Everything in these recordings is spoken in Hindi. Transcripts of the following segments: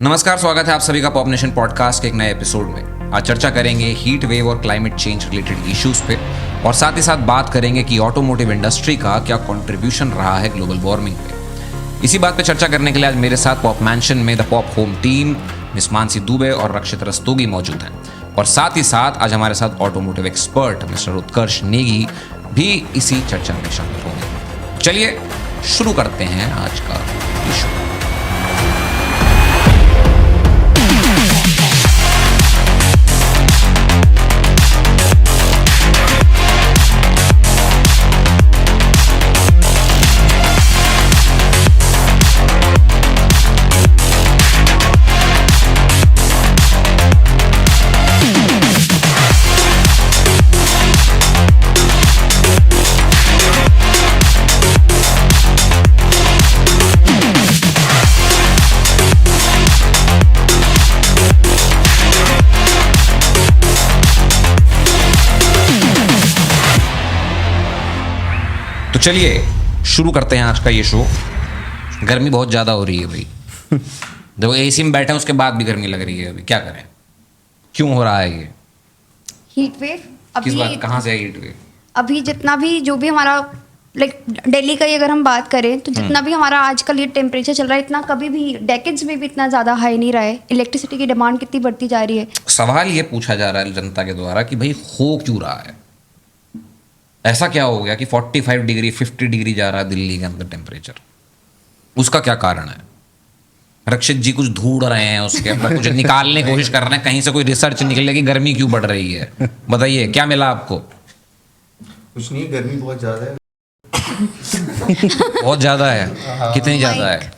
नमस्कार, स्वागत है आप सभी का पॉप नेशन पॉडकास्ट के एक नए एपिसोड में। आज चर्चा करेंगे हीट वेव और क्लाइमेट चेंज रिलेटेड इश्यूज पे और साथ ही साथ बात करेंगे कि ऑटोमोटिव इंडस्ट्री का क्या कंट्रीब्यूशन रहा है ग्लोबल वार्मिंग पे। इसी बात पे चर्चा करने के लिए आज मेरे साथ पॉप मैंशन में the pop home team miss Mansi Dubey और रक्षित रस्तोगी मौजूद हैं और साथ ही साथ आज हमारे साथ ऑटोमोटिव एक्सपर्ट मिस्टर उत्कर्ष नेगी भी इसी चर्चा में शामिल होंगे। चलिए शुरू करते हैं आज का इशू। तो चलिए शुरू करते हैं आज का ये शो। गर्मी बहुत ज़्यादा हो रही है भाई। देखो एसी में बैठे हैं उसके बाद भी गर्मी लग रही है। अभी क्या करें, क्यों हो रहा है ये हीट वेव? किस बात, अभी कहाँ से है हीट वेव? अभी जितना भी जो भी हमारा दिल्ली का ही अगर हम बात करें तो जितना भी हमारा आजकल ये टेम्परेचर चल रहा है, इतना कभी भी डेकेड्स में भी इतना ज़्यादा हाई नहीं रहा है। इलेक्ट्रिसिटी की डिमांड कितनी बढ़ती जा रही है। सवाल ये पूछा जा रहा है जनता के द्वारा कि भाई हो क्यों रहा है, ऐसा क्या हो गया कि 45 डिग्री 50 डिग्री जा रहा है दिल्ली के अंदर टेम्परेचर, उसका क्या कारण है? रक्षित जी कुछ ढूंढ रहे हैं, उसके अंदर कुछ निकालने की कोशिश कर रहे हैं, कहीं से कोई रिसर्च निकले कि गर्मी क्यों बढ़ रही है। बताइए क्या मिला आपको? कुछ नहीं, गर्मी बहुत ज्यादा है। बहुत ज्यादा है? कितनी ज्यादा है?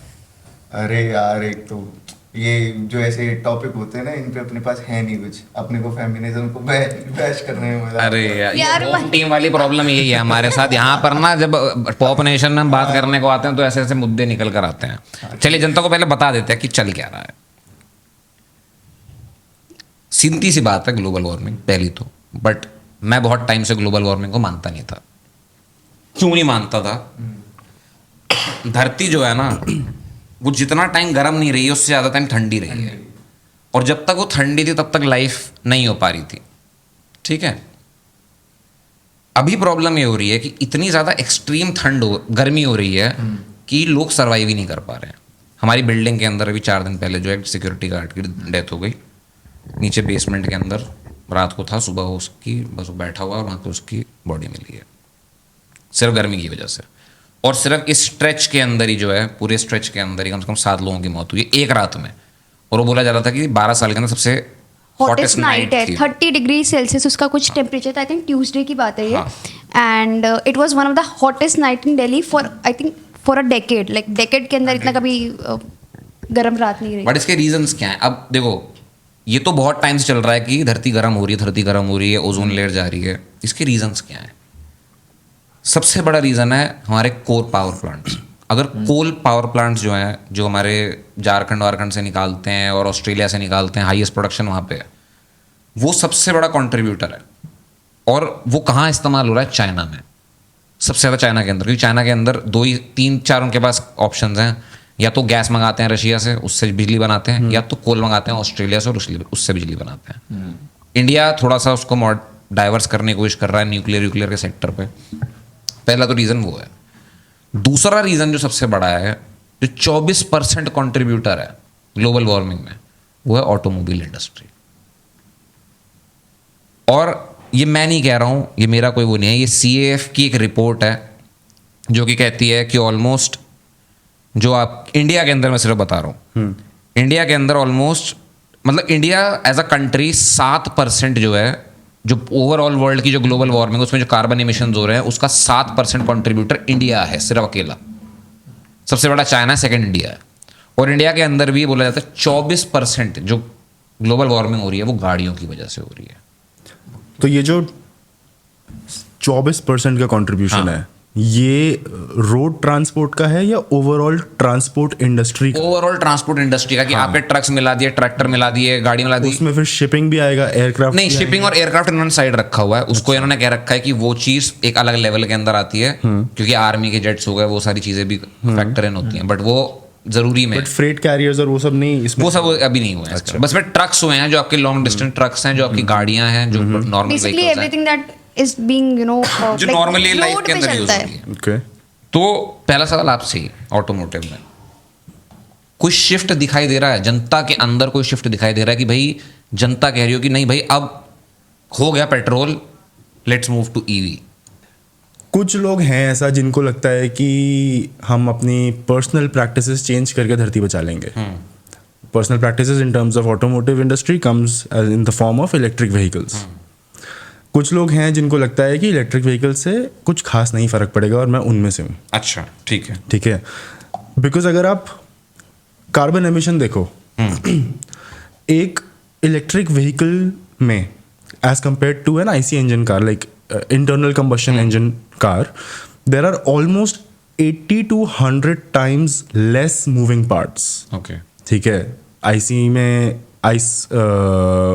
अरे यार, एक तो ये जो ऐसे टॉपिक होते हैं ना, इन पे अपने पास है नहीं कुछ, अपने को फेमिनिज्म को बैश करने में मजा। अरे यार, यार टीम वाली प्रॉब्लम यही है हमारे साथ यहाँ पर ना, जब पॉप नेशन में हम बात करने को आते हैं तो ऐसे ऐसे मुद्दे निकल कर आते हैं। चलिए जनता को पहले बता देते हैं कि चल क्या रहा है। सीधी सी बात है ग्लोबल वार्मिंग पहली तो, बट मैं बहुत टाइम से ग्लोबल वार्मिंग को मानता नहीं था। क्यों नहीं मानता था? धरती जो है ना, वो जितना टाइम गर्म नहीं रही है उससे ज़्यादा टाइम ठंडी रही है, और जब तक वो ठंडी थी तब तक लाइफ नहीं हो पा रही थी। ठीक है, अभी प्रॉब्लम ये हो रही है कि इतनी ज़्यादा एक्सट्रीम गर्मी हो रही है कि लोग सर्वाइव ही नहीं कर पा रहे हैं। हमारी बिल्डिंग के अंदर अभी 4 दिन पहले जो है सिक्योरिटी गार्ड की डेथ हो गई, नीचे बेसमेंट के अंदर रात को था, सुबह उसकी बस वो बैठा हुआ और वहाँ पे उसकी बॉडी मिली है, सिर्फ गर्मी की वजह से। और सिर्फ इस स्ट्रेच के अंदर ही जो है, पूरे स्ट्रेच के अंदर ही कम से कम 7 लोगों की मौत हुई है एक रात में। और वो बोला जा रहा था कि 12 साल के अंदर सबसे हॉटेस्ट नाइट है, 30 डिग्री सेल्सियस उसका कुछ टेम्परेचर था। आई थिंक ट्यूसडे की बात है ये, and it was one of the hottest night in Delhi for I think for a decade. Like decade के अंदर इतना कभी गर्म रात नहीं रही। बट इसके रीजंस क्या हैं? अब देखो, ये तो बहुत टाइम से चल रहा है कि धरती गर्म हो रही है, धरती गर्म हो रही है, ओजोन लेयर जा रही है। इसके रीजंस क्या हैं? सबसे बड़ा रीज़न है हमारे कोल पावर प्लांट्स। अगर कोल पावर प्लांट्स जो हैं, जो हमारे झारखंड वारखंड से निकालते हैं और ऑस्ट्रेलिया से निकालते हैं, हाईएस्ट प्रोडक्शन वहाँ पे है, वो सबसे बड़ा कंट्रीब्यूटर है। और वो कहाँ इस्तेमाल हो रहा है? चाइना में, सबसे ज़्यादा चाइना के अंदर। क्योंकि चाइना के अंदर 2 ही 3-4 उनके पास ऑप्शंस हैं, या तो गैस मंगाते हैं रशिया से, उससे बिजली बनाते हैं, या तो कोल मंगाते हैं ऑस्ट्रेलिया से और उससे बिजली बनाते हैं। इंडिया थोड़ा सा उसको डाइवर्स करने की कोशिश कर रहा है न्यूक्लियर के सेक्टर पे। पहला तो रीज़न वो है। दूसरा रीज़न जो सबसे बड़ा है, जो 24% कंट्रीब्यूटर है ग्लोबल वार्मिंग में, वो है ऑटोमोबाइल इंडस्ट्री। और ये मैं नहीं कह रहा हूँ, ये मेरा कोई वो नहीं है, ये CAF की एक रिपोर्ट है जो कि कहती है कि ऑलमोस्ट, जो आप इंडिया के अंदर, मैं सिर्फ बता रहा हूँ, इंडिया के अंदर ऑलमोस्ट, मतलब इंडिया एज अ कंट्री 7% जो है, जो ओवरऑल वर्ल्ड की जो ग्लोबल वार्मिंग है उसमें जो कार्बन इमिशंस हो रहे हैं उसका 7% कंट्रीब्यूटर इंडिया है, सिर्फ अकेला। सबसे बड़ा चाइना, सेकंड इंडिया है। और इंडिया के अंदर भी बोला जाता है 24% जो ग्लोबल वार्मिंग हो रही है वो गाड़ियों की वजह से हो रही है। तो ये जो 24% का कंट्रीब्यूशन है, ये रोड ट्रांसपोर्ट का है या ओवरऑल ट्रांसपोर्ट इंडस्ट्री का? ओवरऑल ट्रांसपोर्ट इंडस्ट्री का, कि आपके ट्रक्स मिला दिए, ट्रैक्टर मिला दिए, गाड़ी मिला दी। उसमें फिर शिपिंग भी आएगा, एयरक्राफ्ट नहीं, शिपिंग और एयरक्राफ्ट इन्होंने साइड रखा हुआ है। उसको इन्होंने कह रखा है कि वो चीज एक अलग लेवल के अंदर आती है, क्योंकि आर्मी के जेट्स हो गए, वो सारी चीजें भी फैक्टर इन होती हैं। बट वो जरूरी में बट फ्रेट कैरियर्स और वो सब नहीं इसमें वो सब अभी नहीं हुआ है इसका। बस में ट्रक्स हुए हैं जो आपके लॉन्ग डिस्टेंस ट्रक्स हैं, जो आपकी गाड़ियां हैं, जो नॉर्मल बेसिकली व्हीकल्स हैं, एवरीथिंग दैट इज बीइंग जो नॉर्मली लाइफ के अंदर यूज होती है। ओके तो पहला सवाल आपसे ही, ऑटोमोटिव में कोई शिफ्ट दिखाई दे रहा है जनता के अंदर, कोई शिफ्ट दिखाई दे रहा है कि भाई जनता कह रही हो कि नहीं भाई अब हो गया petrol, let's move to EV? कुछ लोग हैं ऐसा जिनको लगता है कि हम अपनी पर्सनल प्रैक्टिसेस चेंज करके धरती बचा लेंगे। Personal practices in terms of automotive industry comes in the form of electric vehicles. कुछ लोग हैं जिनको लगता है कि इलेक्ट्रिक व्हीकल से कुछ खास नहीं फर्क पड़ेगा, और मैं उनमें से हूँ। अच्छा, ठीक है। ठीक है, बिकॉज अगर आप कार्बन एमिशन देखो एक इलेक्ट्रिक व्हीकल में as compare to an IC engine car, like internal combustion engine car, there are almost 80 to 100 times less moving parts. Okay, ठीक है, आईसी में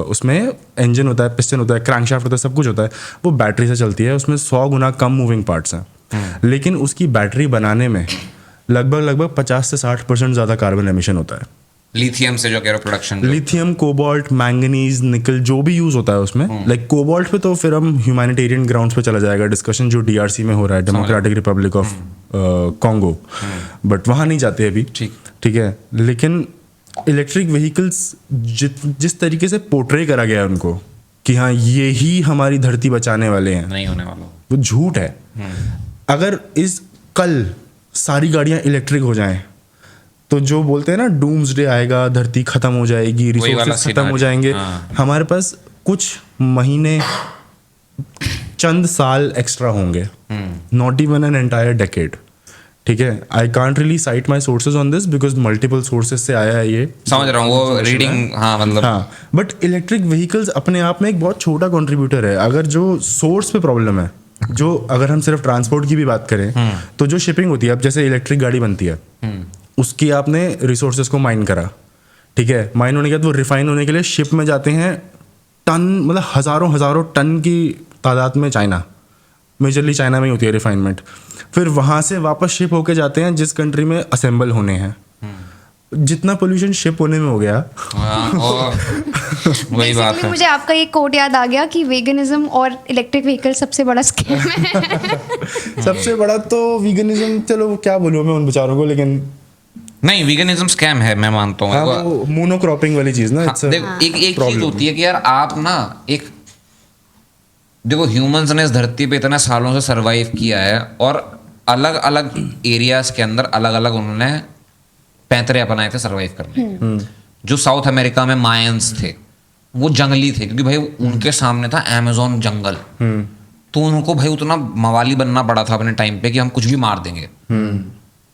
उसमें इंजन होता है, पिस्टन होता है, क्रैंकशाफ्ट होता है, सब कुछ होता है, वो बैटरी से चलती है, उसमें 100 गुना कम मूविंग पार्ट्स हैं। लेकिन उसकी बैटरी बनाने में लगभग 50 से 60% ज़्यादा कार्बन एमिशन होता है। लिथियम से जो कह रहे हो प्रोडक्शन, लिथियम, कोबाल्ट, मैंगनीज, निकल, जो भी यूज होता है उसमें, लाइक कोबाल्ट पे तो फिर हम ह्यूमैनिटेरियन ग्राउंड्स पे चला जाएगा डिस्कशन, जो डीआरसी में हो रहा है, democratic Republic of Congo, but वहाँ नहीं जाते अभी। ठीक है, लेकिन इलेक्ट्रिक व्हीकल्स जिस तरीके से पोर्ट्रे करा गया है उनको कि हाँ ये ही हमारी धरती बचाने वाले हैं, नहीं होने वाला, वो झूठ है। अगर इस कल सारी गाड़ियाँ इलेक्ट्रिक हो जाएं तो जो बोलते हैं ना डूम्सडे आएगा, धरती खत्म हो जाएगी, रिसोर्सेज खत्म हो जाएंगे, हमारे पास कुछ महीने, चंद साल एक्स्ट्रा होंगे, not even an entire decade. ठीक है, I can't really site my sources on this because multiple sources से आया है ये, समझ रहा हूँ वो रीडिंग, हाँ मतलब हाँ। बट इलेक्ट्रिक व्हीकल्स अपने आप में एक बहुत छोटा कंट्रीब्यूटर है। अगर जो सोर्स पे प्रॉब्लम है, जो अगर हम सिर्फ ट्रांसपोर्ट की भी बात करें तो जो शिपिंग होती है, अब जैसे इलेक्ट्रिक गाड़ी बनती है, उसकी आपने रिसोर्सेज को माइन करा, ठीक है, माइन होने के बाद वो रिफाइन होने के लिए शिप में जाते हैं, टन मतलब हज़ारों टन की तादाद में, चाइना, मेजरली चाइना में ही होती है रिफाइनमेंट, फिर वहाँ से वापस शिप होके जाते हैं जिस कंट्री में असेंबल होने हैं। जितना पोल्यूशन शिप होने में हो गया, वही बात है। मुझे आपका ये कोट याद आ गया कि वेगनिज्म और इलेक्ट्रिक व्हीकल सबसे बड़ा स्कैम है। सबसे बड़ा तो वीगनिज्म, चलो क्या बोलूँ मैं उन बेचारों को, लेकिन नहीं, वीगनिज्म स्कैम है, मैं मानता हूँ। हाँ, वो मोनोक्रॉपिंग वाली चीज ना, देखो एक चीज होती है कि यार आप ना एक देखो ह्यूमंस ने इस धरती पे इतने सालों से सरवाइव किया है, और अलग अलग एरियाज के अंदर अलग अलग उन्होंने पैंतरे अपनाए थे सरवाइव करने। जो साउथ अमेरिका में मायंस थे वो जंगली थे, क्योंकि भाई उनके सामने था अमेज़न जंगल, तो उनको भाई उतना मवाली बनना पड़ा था अपने टाइम पे कि हम कुछ भी मार देंगे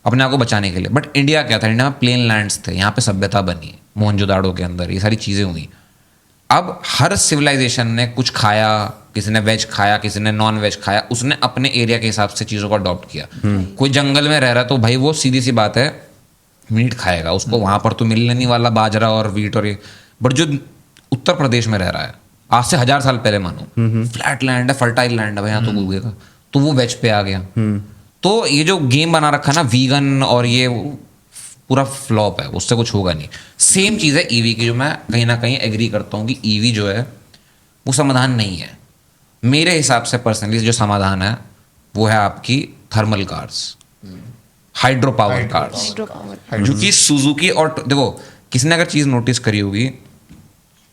अपने आप को बचाने के लिए। बट इंडिया क्या था, इंडिया में प्लेन लैंड्स थे, यहाँ पे सभ्यता बनी मोहनजोदाड़ो के अंदर, ये सारी चीज़ें हुई। अब हर सिविलाइजेशन ने कुछ खाया, किसी ने वेज खाया, किसी ने नॉन वेज खाया, उसने अपने एरिया के हिसाब से चीज़ों को अडॉप्ट किया। कोई जंगल में रह रहा है तो भाई वो सीधी सी बात है मीट खाएगा, उसको वहाँ पर तो मिलने नहीं वाला बाजरा और वीट और ये। बट जो उत्तर प्रदेश में रह रहा है आज से 1000 साल पहले, मानो फ्लैट लैंड है, फर्टाइल लैंड है, यहाँ तो उगेगा, तो वो वेज पे आ गया। तो ये जो गेम बना रखा है ना वीगन और ये पूरा फ्लॉप है, उससे कुछ होगा नहीं। सेम चीज़ है ईवी की, जो मैं कहीं ना कहीं एग्री करता हूँ कि ईवी जो है वो समाधान नहीं है। मेरे हिसाब से पर्सनली जो समाधान है वो है आपकी thermal cars, hydro power cars, जो कि सुजुकी और देखो किसी ने अगर चीज़ नोटिस करी होगी,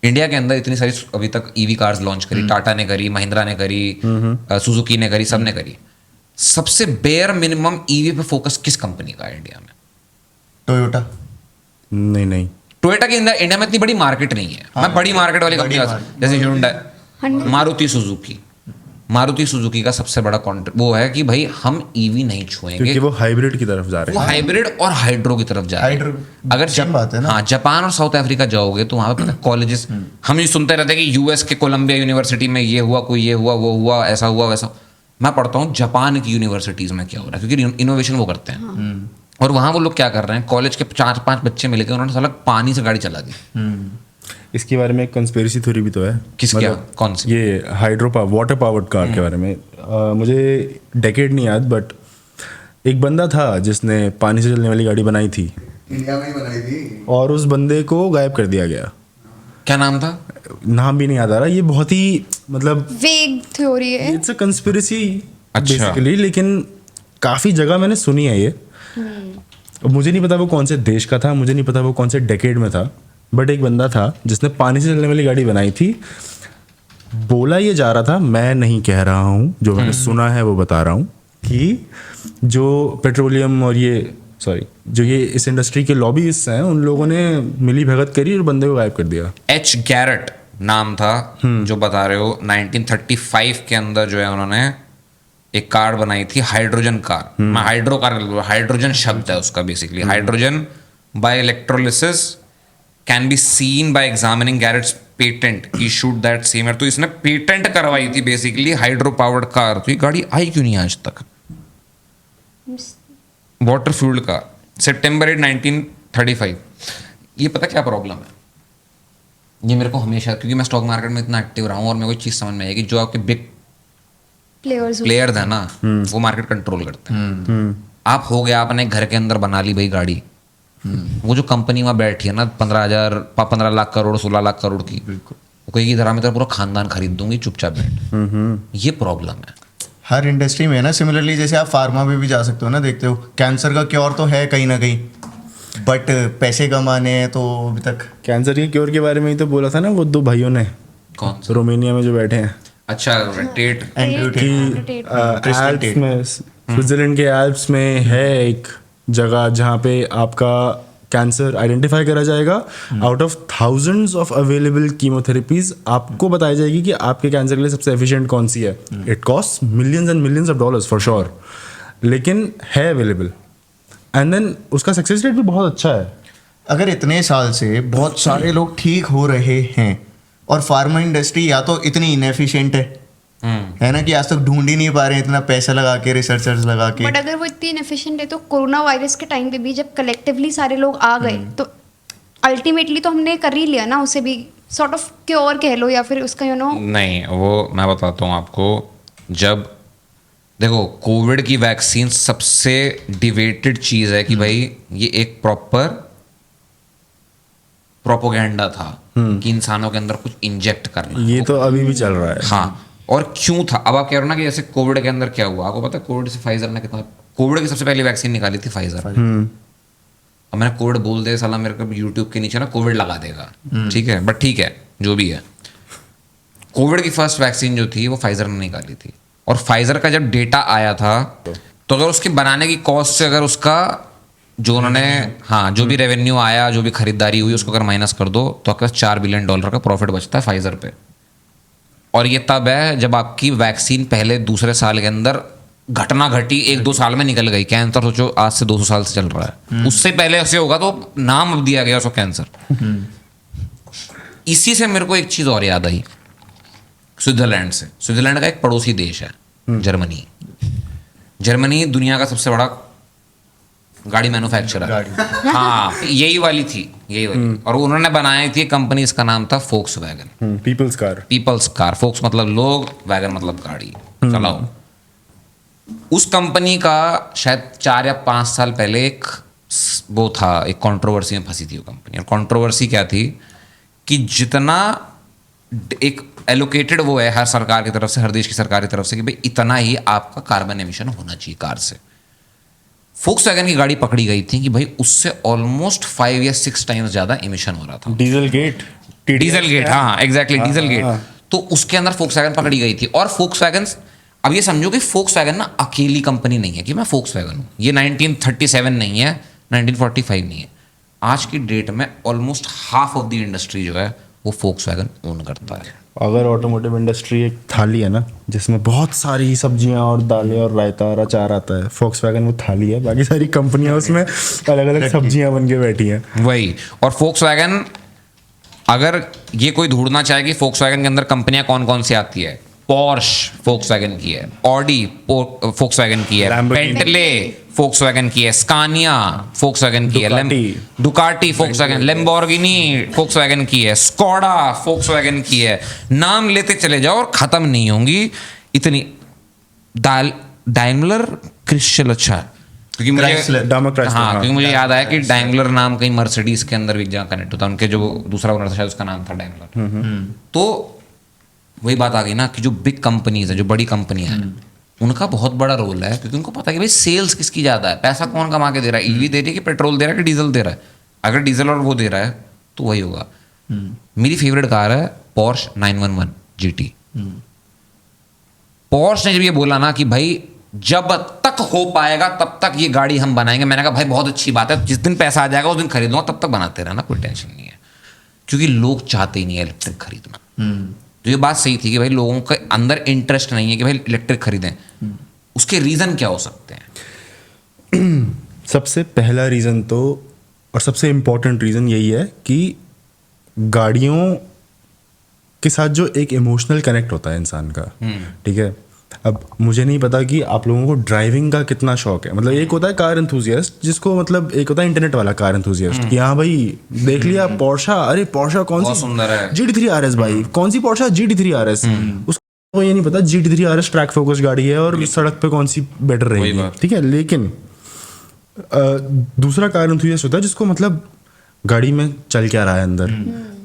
इंडिया के अंदर इतनी सारी अभी तक ईवी कार्स लॉन्च करी, टाटा ने करी, महिंद्रा ने करी, सुजुकी ने करी, सब ने करी। सबसे बेयर मिनिमम ईवी पे फोकस किस कंपनी का है इंडिया में? टोयोटा। नहीं, टोयोटा के अंदर इंडिया में इतनी बड़ी मार्केट नहीं है। मैं बड़ी मार्केट वाली कंपनी जैसे ह्यूंडई, मारुति सुजुकी का सबसे बड़ा कॉन्ट्रैक्ट वो है कि भाई हम ईवी नहीं छुएंगे, क्योंकि वो हाइब्रिड की तरफ जा रहे वो हैं। हाइब्रिड और हाइड्रो की तरफ जा रहे हैं। अगर बात है ना, हाँ जापान और साउथ अफ्रीका जाओगे तो वहाँ पे कॉलेजेस हम ये सुनते रहते हैं कि यूएस के कोलंबिया यूनिवर्सिटी में ये हुआ, कोई ये हुआ, वो हुआ, ऐसा हुआ, वैसा। मैं पढ़ता हूँ जापान की यूनिवर्सिटीज़ में क्या हो रहा है, क्योंकि इनोवेशन वो करते हैं। और वहाँ वो लोग क्या कर रहे हैं, कॉलेज के 4-5 बच्चे मिलकर उन्होंने साला पानी से गाड़ी चला दी। इसके बारे में एक कंस्पिरेसी थ्योरी भी तो है। किस क्या, कौन सी? ये hydro power, water powered car के बारे में। मुझे डेकेड नहीं याद, बट एक बंदा था जिसने पानी से चलने वाली गाड़ी बनाई थी। इंडिया में ही बनाई थी। और उस बंदे को गायब कर दिया गया। क्या नाम था? नाम भी नहीं याद आ रहा। ये बहुत ही मतलब वेग थ्योरी है। इट्स अ कंस्पिरेसी अच्छा। बेसिकली, लेकिन काफ़ी जगह मैंने सुनी है ये। अब मुझे नहीं पता वो कौन से देश का था, मुझे नहीं पता वो कौन से डेकेड में था, बट एक बंदा था जिसने पानी से चलने वाली गाड़ी बनाई थी। बोला ये जा रहा था, मैं नहीं कह रहा हूँ, जो मैंने सुना है वो बता रहा हूँ, कि जो पेट्रोलियम और ये जो ये इस इंडस्ट्री के लॉबीइस्ट हैं, उन लोगों ने मिली भगत करी और बंदे को गायब कर दिया। एच गैरेट नाम था, जो बता रहे हो 1935 के अंदर जो है उन्होंने एक कार बनाई थी, हाइड्रोजन कार। मैं हाइड्रो कार, हाइड्रोजन शब्द है उसका basically. Hydrogen by electrolysis can be seen by examining Garrett's patent issued that same year. तो इसने पेटेंट करवाई थी बेसिकली हाइड्रो पावर्ड कार। तो ये गाड़ी आई क्यों नहीं आज तक? वाटर फ्यूल्ड कार, सितंबर 8 1935। ये पता क्या प्रॉब्लम है? ये मेरे को हमेशा, क्योंकि मैं स्टॉक मार्केट में इतना एक्टिव रहा हूँ और मेरे को एक चीज़ समझ में आई कि जो आपके बिग प्लेयर्स है ना, वो मार्केट कंट्रोल करते हैं। आप हो गया, आपने घर के अंदर बना ली भाई गाड़ी, वो जो कंपनी वहाँ बैठी है ना 15 लाख करोड़ 16 लाख करोड़ की, वो कहेगी इधर मैं तेरा पूरा खानदान खरीद दूंगी, चुपचाप बैठ। ये प्रॉब्लम है हर इंडस्ट्री में है ना। सिमिलरली जैसे आप फार्मा में भी जा सकते हो ना, देखते हो कैंसर का क्योर तो है कहीं ना कहीं, बट पैसे कमाने हैं तो अभी तक। कैंसर के क्योर के बारे में ही तो बोला था ना वो दो भाइयों ने, कौन रोमानिया में जो बैठे हैं। अच्छा, टेट। एल्प्स में, स्विट्जरलैंड के एल्प्स में है एक जगह जहाँ पे आपका कैंसर आइडेंटिफाई करा जाएगा। Out of thousands of available chemotherapies आपको बताई जाएगी कि आपके कैंसर के लिए सबसे एफिशिएंट कौन सी है। It cost millions and millions of dollars for sure, लेकिन है अवेलेबल। एंड देन उसका सक्सेस रेट भी बहुत अच्छा है। अगर इतने साल से बहुत सारे लोग ठीक हो रहे हैं और फार्मा इंडस्ट्री या तो इतनी इनएफिशिएंट है ना कि आज तक ढूंढ ही नहीं पा रहे हैं इतना पैसा लगा के, रिसर्चर्स लगा के। बट अगर वो इतनी इनएफिशिएंट है तो कोरोना वायरस के टाइम पे भी जब कलेक्टिवली सारे लोग आ गए तो अल्टीमेटली तो हमने कर ही लिया ना, उसे भी सॉर्ट ऑफ क्योर कह लो या फिर उसका नहीं, वो मैं बताता हूँ आपको। जब देखो कोविड की वैक्सीन सबसे डिबेटेड चीज़ है कि भाई ये एक प्रॉपर प्रोपोगेंडा था कि इंसानों के अंदर कुछ इंजेक्ट करना। ये तो अभी भी चल रहा है। हाँ, और क्यों था? अब आप कह रहे हो ना कि जैसे कोविड के अंदर क्या हुआ, आपको पता है कोविड से फाइजर ने कितना, कोविड की सबसे पहली वैक्सीन निकाली थी फाइजर। अब मैंने कोविड बोल दे साला, मेरे को यूट्यूब के नीचे ना कोविड लगा देगा, ठीक है, बट ठीक है जो भी है। कोविड की फर्स्ट वैक्सीन जो थी वो फाइजर ने निकाली थी, और फाइजर का जब डेटा आया था तो अगर उसके बनाने की कॉस्ट से अगर उसका जो उन्होंने जो भी रेवेन्यू आया, जो भी खरीदारी हुई, उसको अगर माइनस कर दो तो आपके पास $4 बिलियन का प्रॉफिट बचता है फाइजर पे। और ये तब है जब आपकी वैक्सीन पहले दूसरे साल के अंदर घटना घटी, 1-2 साल में निकल गई। कैंसर सोचो आज से 200 साल से चल रहा है, उससे पहले ऐसे होगा तो नाम अब दिया गया उसको कैंसर। इसी से मेरे को एक चीज और याद आई, स्विट्जरलैंड से। स्विट्जरलैंड का एक पड़ोसी देश है जर्मनी। जर्मनी दुनिया का सबसे बड़ा गाड़ी मैन्युफैक्चरर। हाँ, यही वाली थी, यही वाली। और उन्होंने बनाई थी कंपनी, इसका नाम था फोक्सवैगन। Peoples car. फोक्स मतलब लोग, वैगन मतलब गाड़ी चलाओ। उस कंपनी का शायद 4 या 5 साल पहले एक वो था, एक कंट्रोवर्सी में फंसी थी वो कंपनी। और कंट्रोवर्सी क्या थी कि जितना एक एलोकेटेड वो है हर सरकार की तरफ से, हर देश की सरकार की तरफ से कि भाई इतना ही आपका कार्बन एमिशन होना चाहिए कार से। फोक्सवैगन की गाड़ी पकड़ी गई थी कि भाई उससे ऑलमोस्ट 5 या 6 टाइम्स ज्यादा एमिशन हो रहा था। डीजल गेट, हाँ एग्जैक्टली, डीजल गेट। तो उसके अंदर फोक्सवैगन पकड़ी गई थी। और फोक्सवैगन, अब ये समझो कि फोक्सवैगन ना अकेली कंपनी नहीं है कि मैं फोक्सवैगन हूँ। ये 1937 नहीं है, 1945 नहीं है। आज की डेट में almost half of the industry जो है वो फोक्सवैगन ओन करता है। अगर ऑटोमोटिव इंडस्ट्री एक थाली है ना जिसमें बहुत सारी सब्जियां और दालें और रायता और अचार आता है, फोक्सवैगन वो थाली है, बाकी सारी कंपनियां उसमें अलग अलग सब्जियां बन के बैठी हैं। वही। और फोक्सवैगन, अगर ये कोई ढूंढना चाहे कि फोक्सवैगन के अंदर कंपनियां कौन कौन सी आती है, पोर्श फोक्सवैगन की है, ऑडी फोक्सवैगन की है, बेंटले फोक्सवैगन की है, स्कानिया फोक्सवैगन की है, डुकाटी फोक्सवैगन, लैम्बोर्गिनी फोक्सवैगन की है, स्कोडा फोक्सवैगन की है। नाम लेते चले जाओ और खत्म नहीं होंगी इतनी। डायमलर क्रिस्टल, अच्छा क्योंकि मुझे Daimler Chrysler, हाँ, हाँ। क्योंकि मुझे याद आया कि डैimler नाम कहीं मर्सिडीज के अंदर भी जहाँ कनेक्ट होता है, उनके जो दूसरा ओनर था शायद उसका नाम था डैimler। तो वही बात आ गई ना कि जो बिग कंपनीज है, जो बड़ी कंपनियां हैं, उनका बहुत बड़ा रोल है, क्योंकि उनको पता है कि भाई सेल्स किसकी ज़्यादा है, पैसा कौन कमा के दे रहा है, ईवी दे रही है कि पेट्रोल दे रहा है कि डीजल दे रहा है। अगर डीजल और वो दे रहा है तो वही होगा। मेरी फेवरेट कार है Porsche 911 GT। Porsche ने जब ये बोला ना कि भाई जब तक हो पाएगा तब तक ये गाड़ी हम बनाएंगे, मैंने कहा भाई बहुत अच्छी बात है, जिस दिन पैसा आ जाएगा उस दिन खरीदूंगा, तब तक बनाते रहना, कोई टेंशन नहीं है। क्योंकि लोग चाहते ही नहीं है इलेक्ट्रिक खरीदना। तो ये बात सही थी कि भाई लोगों के अंदर इंटरेस्ट नहीं है कि भाई इलेक्ट्रिक खरीदें। उसके रीज़न क्या हो सकते हैं? सबसे पहला रीज़न तो और सबसे इम्पोर्टेंट रीज़न यही है कि गाड़ियों के साथ जो एक इमोशनल कनेक्ट होता है इंसान का, ठीक है। अब मुझे नहीं पता कि आप लोगों को ड्राइविंग का कितना शौक है। मतलब एक होता है कार एंथुसियास्ट, जिसको मतलब एक होता है इंटरनेट वाला कार एंथुसियास्ट कि हाँ भाई देख लिया पोर्शा, अरे पोर्शा कौन बहुत सी सुंदर है। GT3 RS भाई, कौन सी पोर्शा GT3 RS, उसको ये नहीं पता GT3 RS ट्रैक फोकस गाड़ी है और सड़क पे कौन सी बेटर रहेगी, बात। ठीक है। लेकिन दूसरा कार एंथुसियास्ट होता है जिसको मतलब गाड़ी में चल क्या रहा है अंदर,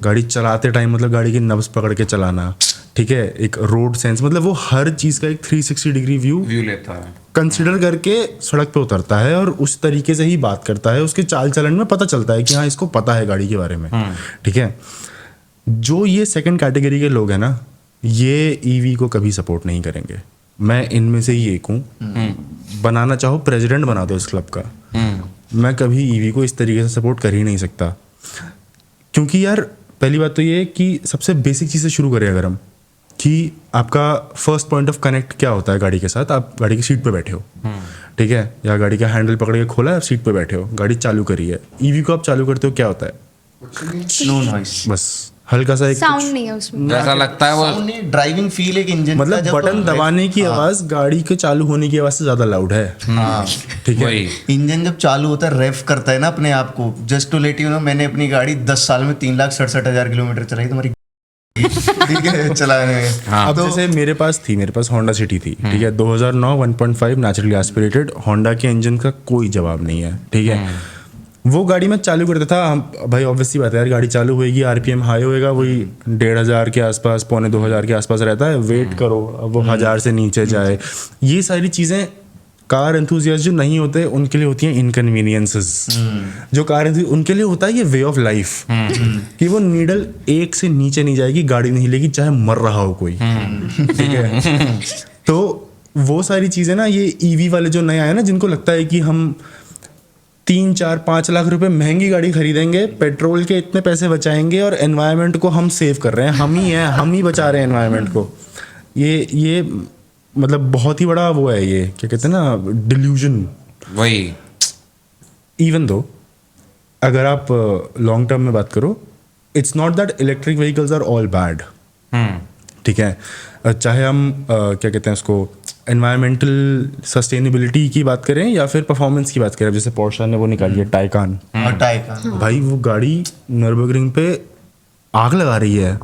गाड़ी चलाते टाइम मतलब गाड़ी की नब्ज पकड़ के चलाना, ठीक है, एक रोड सेंस, मतलब वो हर चीज़ का एक 360 डिग्री व्यू लेता है, कंसिडर करके सड़क पे उतरता है और उस तरीके से ही बात करता है। उसके चाल चलन में पता चलता है कि हाँ इसको पता है गाड़ी के बारे में, ठीक है। जो ये सेकंड कैटेगरी के लोग हैं ना, ये ईवी को कभी सपोर्ट नहीं करेंगे। मैं इनमें से ही एक हूँ। बनाना चाहो प्रेसिडेंट बना दो इस क्लब का, मैं कभी ईवी को इस तरीके से सपोर्ट कर ही नहीं सकता। क्योंकि यार पहली बात तो ये है कि सबसे बेसिक चीज़ से शुरू करें अगर हम, कि आपका फर्स्ट पॉइंट ऑफ कनेक्ट क्या होता है गाड़ी के साथ। आप गाड़ी की सीट पे बैठे हो, ठीक है, या गाड़ी का हैंडल पकड़ के खोला है, आप सीट पे बैठे हो, गाड़ी चालू करी है। ईवी को आप चालू करते हो, क्या होता है? नो नॉइस, बस हल्का सा एक साउंड नहीं है उसमें, ऐसा लगता है वो ड्राइविंग फील एक इंजन मतलब बटन दबाने की आवाज गाड़ी के चालू होने की आवाज से ज्यादा लाउड है, ठीक है। वही इंजन जब चालू होता है, रेव करता है ना अपने आप को। Just to let you know, मैंने अपनी गाड़ी 10 साल में 3,67,000 किलोमीटर चलाई, तुम्हारी ठीक है चलाने में। अब जैसे मेरे पास होंडा सिटी थी, ठीक है, 2009 1.5 नेचुरली एस्पिरेटेड, होंडा के इंजन का कोई जवाब नहीं है, ठीक है। वो गाड़ी में चालू करता था, हम भाई ऑब्वियसली बात है यार, गाड़ी चालू होएगी, RPM हाई होएगा, वही 1,500 के आसपास, 2,500 के आसपास रहता है, वेट करो अब वो 1,000 से नीचे जाए। ये सारी चीज़ें कार एंथुसियास्ट जो नहीं होते उनके लिए होती हैं इनकन्वीनियंसेस। जो कार उनके लिए होता है ये वे ऑफ लाइफ, कि वो नीडल 1 से नीचे नहीं जाएगी, गाड़ी नहीं लेगी, चाहे मर रहा हो कोई, ठीक है। तो वो सारी चीज़ें ना, ये ईवी वाले जो नए आए ना, जिनको लगता है कि हम 3, 4, 5 लाख रुपए महंगी गाड़ी खरीदेंगे, पेट्रोल के इतने पैसे बचाएंगे और एनवायरनमेंट को हम सेव कर रहे हैं, हम ही बचा रहे हैं एनवायरनमेंट को। ये मतलब बहुत ही बड़ा वो है, ये क्या कहते हैं ना, डिल्यूजन। वही इवन दो अगर आप लॉन्ग टर्म में बात करो, it's not that electric vehicles are all bad, ठीक है। चाहे हम क्या कहते हैं उसको, एनवायरमेंटल सस्टेनेबिलिटी की बात करें या फिर परफॉर्मेंस की बात करें, जैसे पोर्शा ने वो निकाली है टाइकान, भाई वो गाड़ी नürburgring पे आग लगा रही है,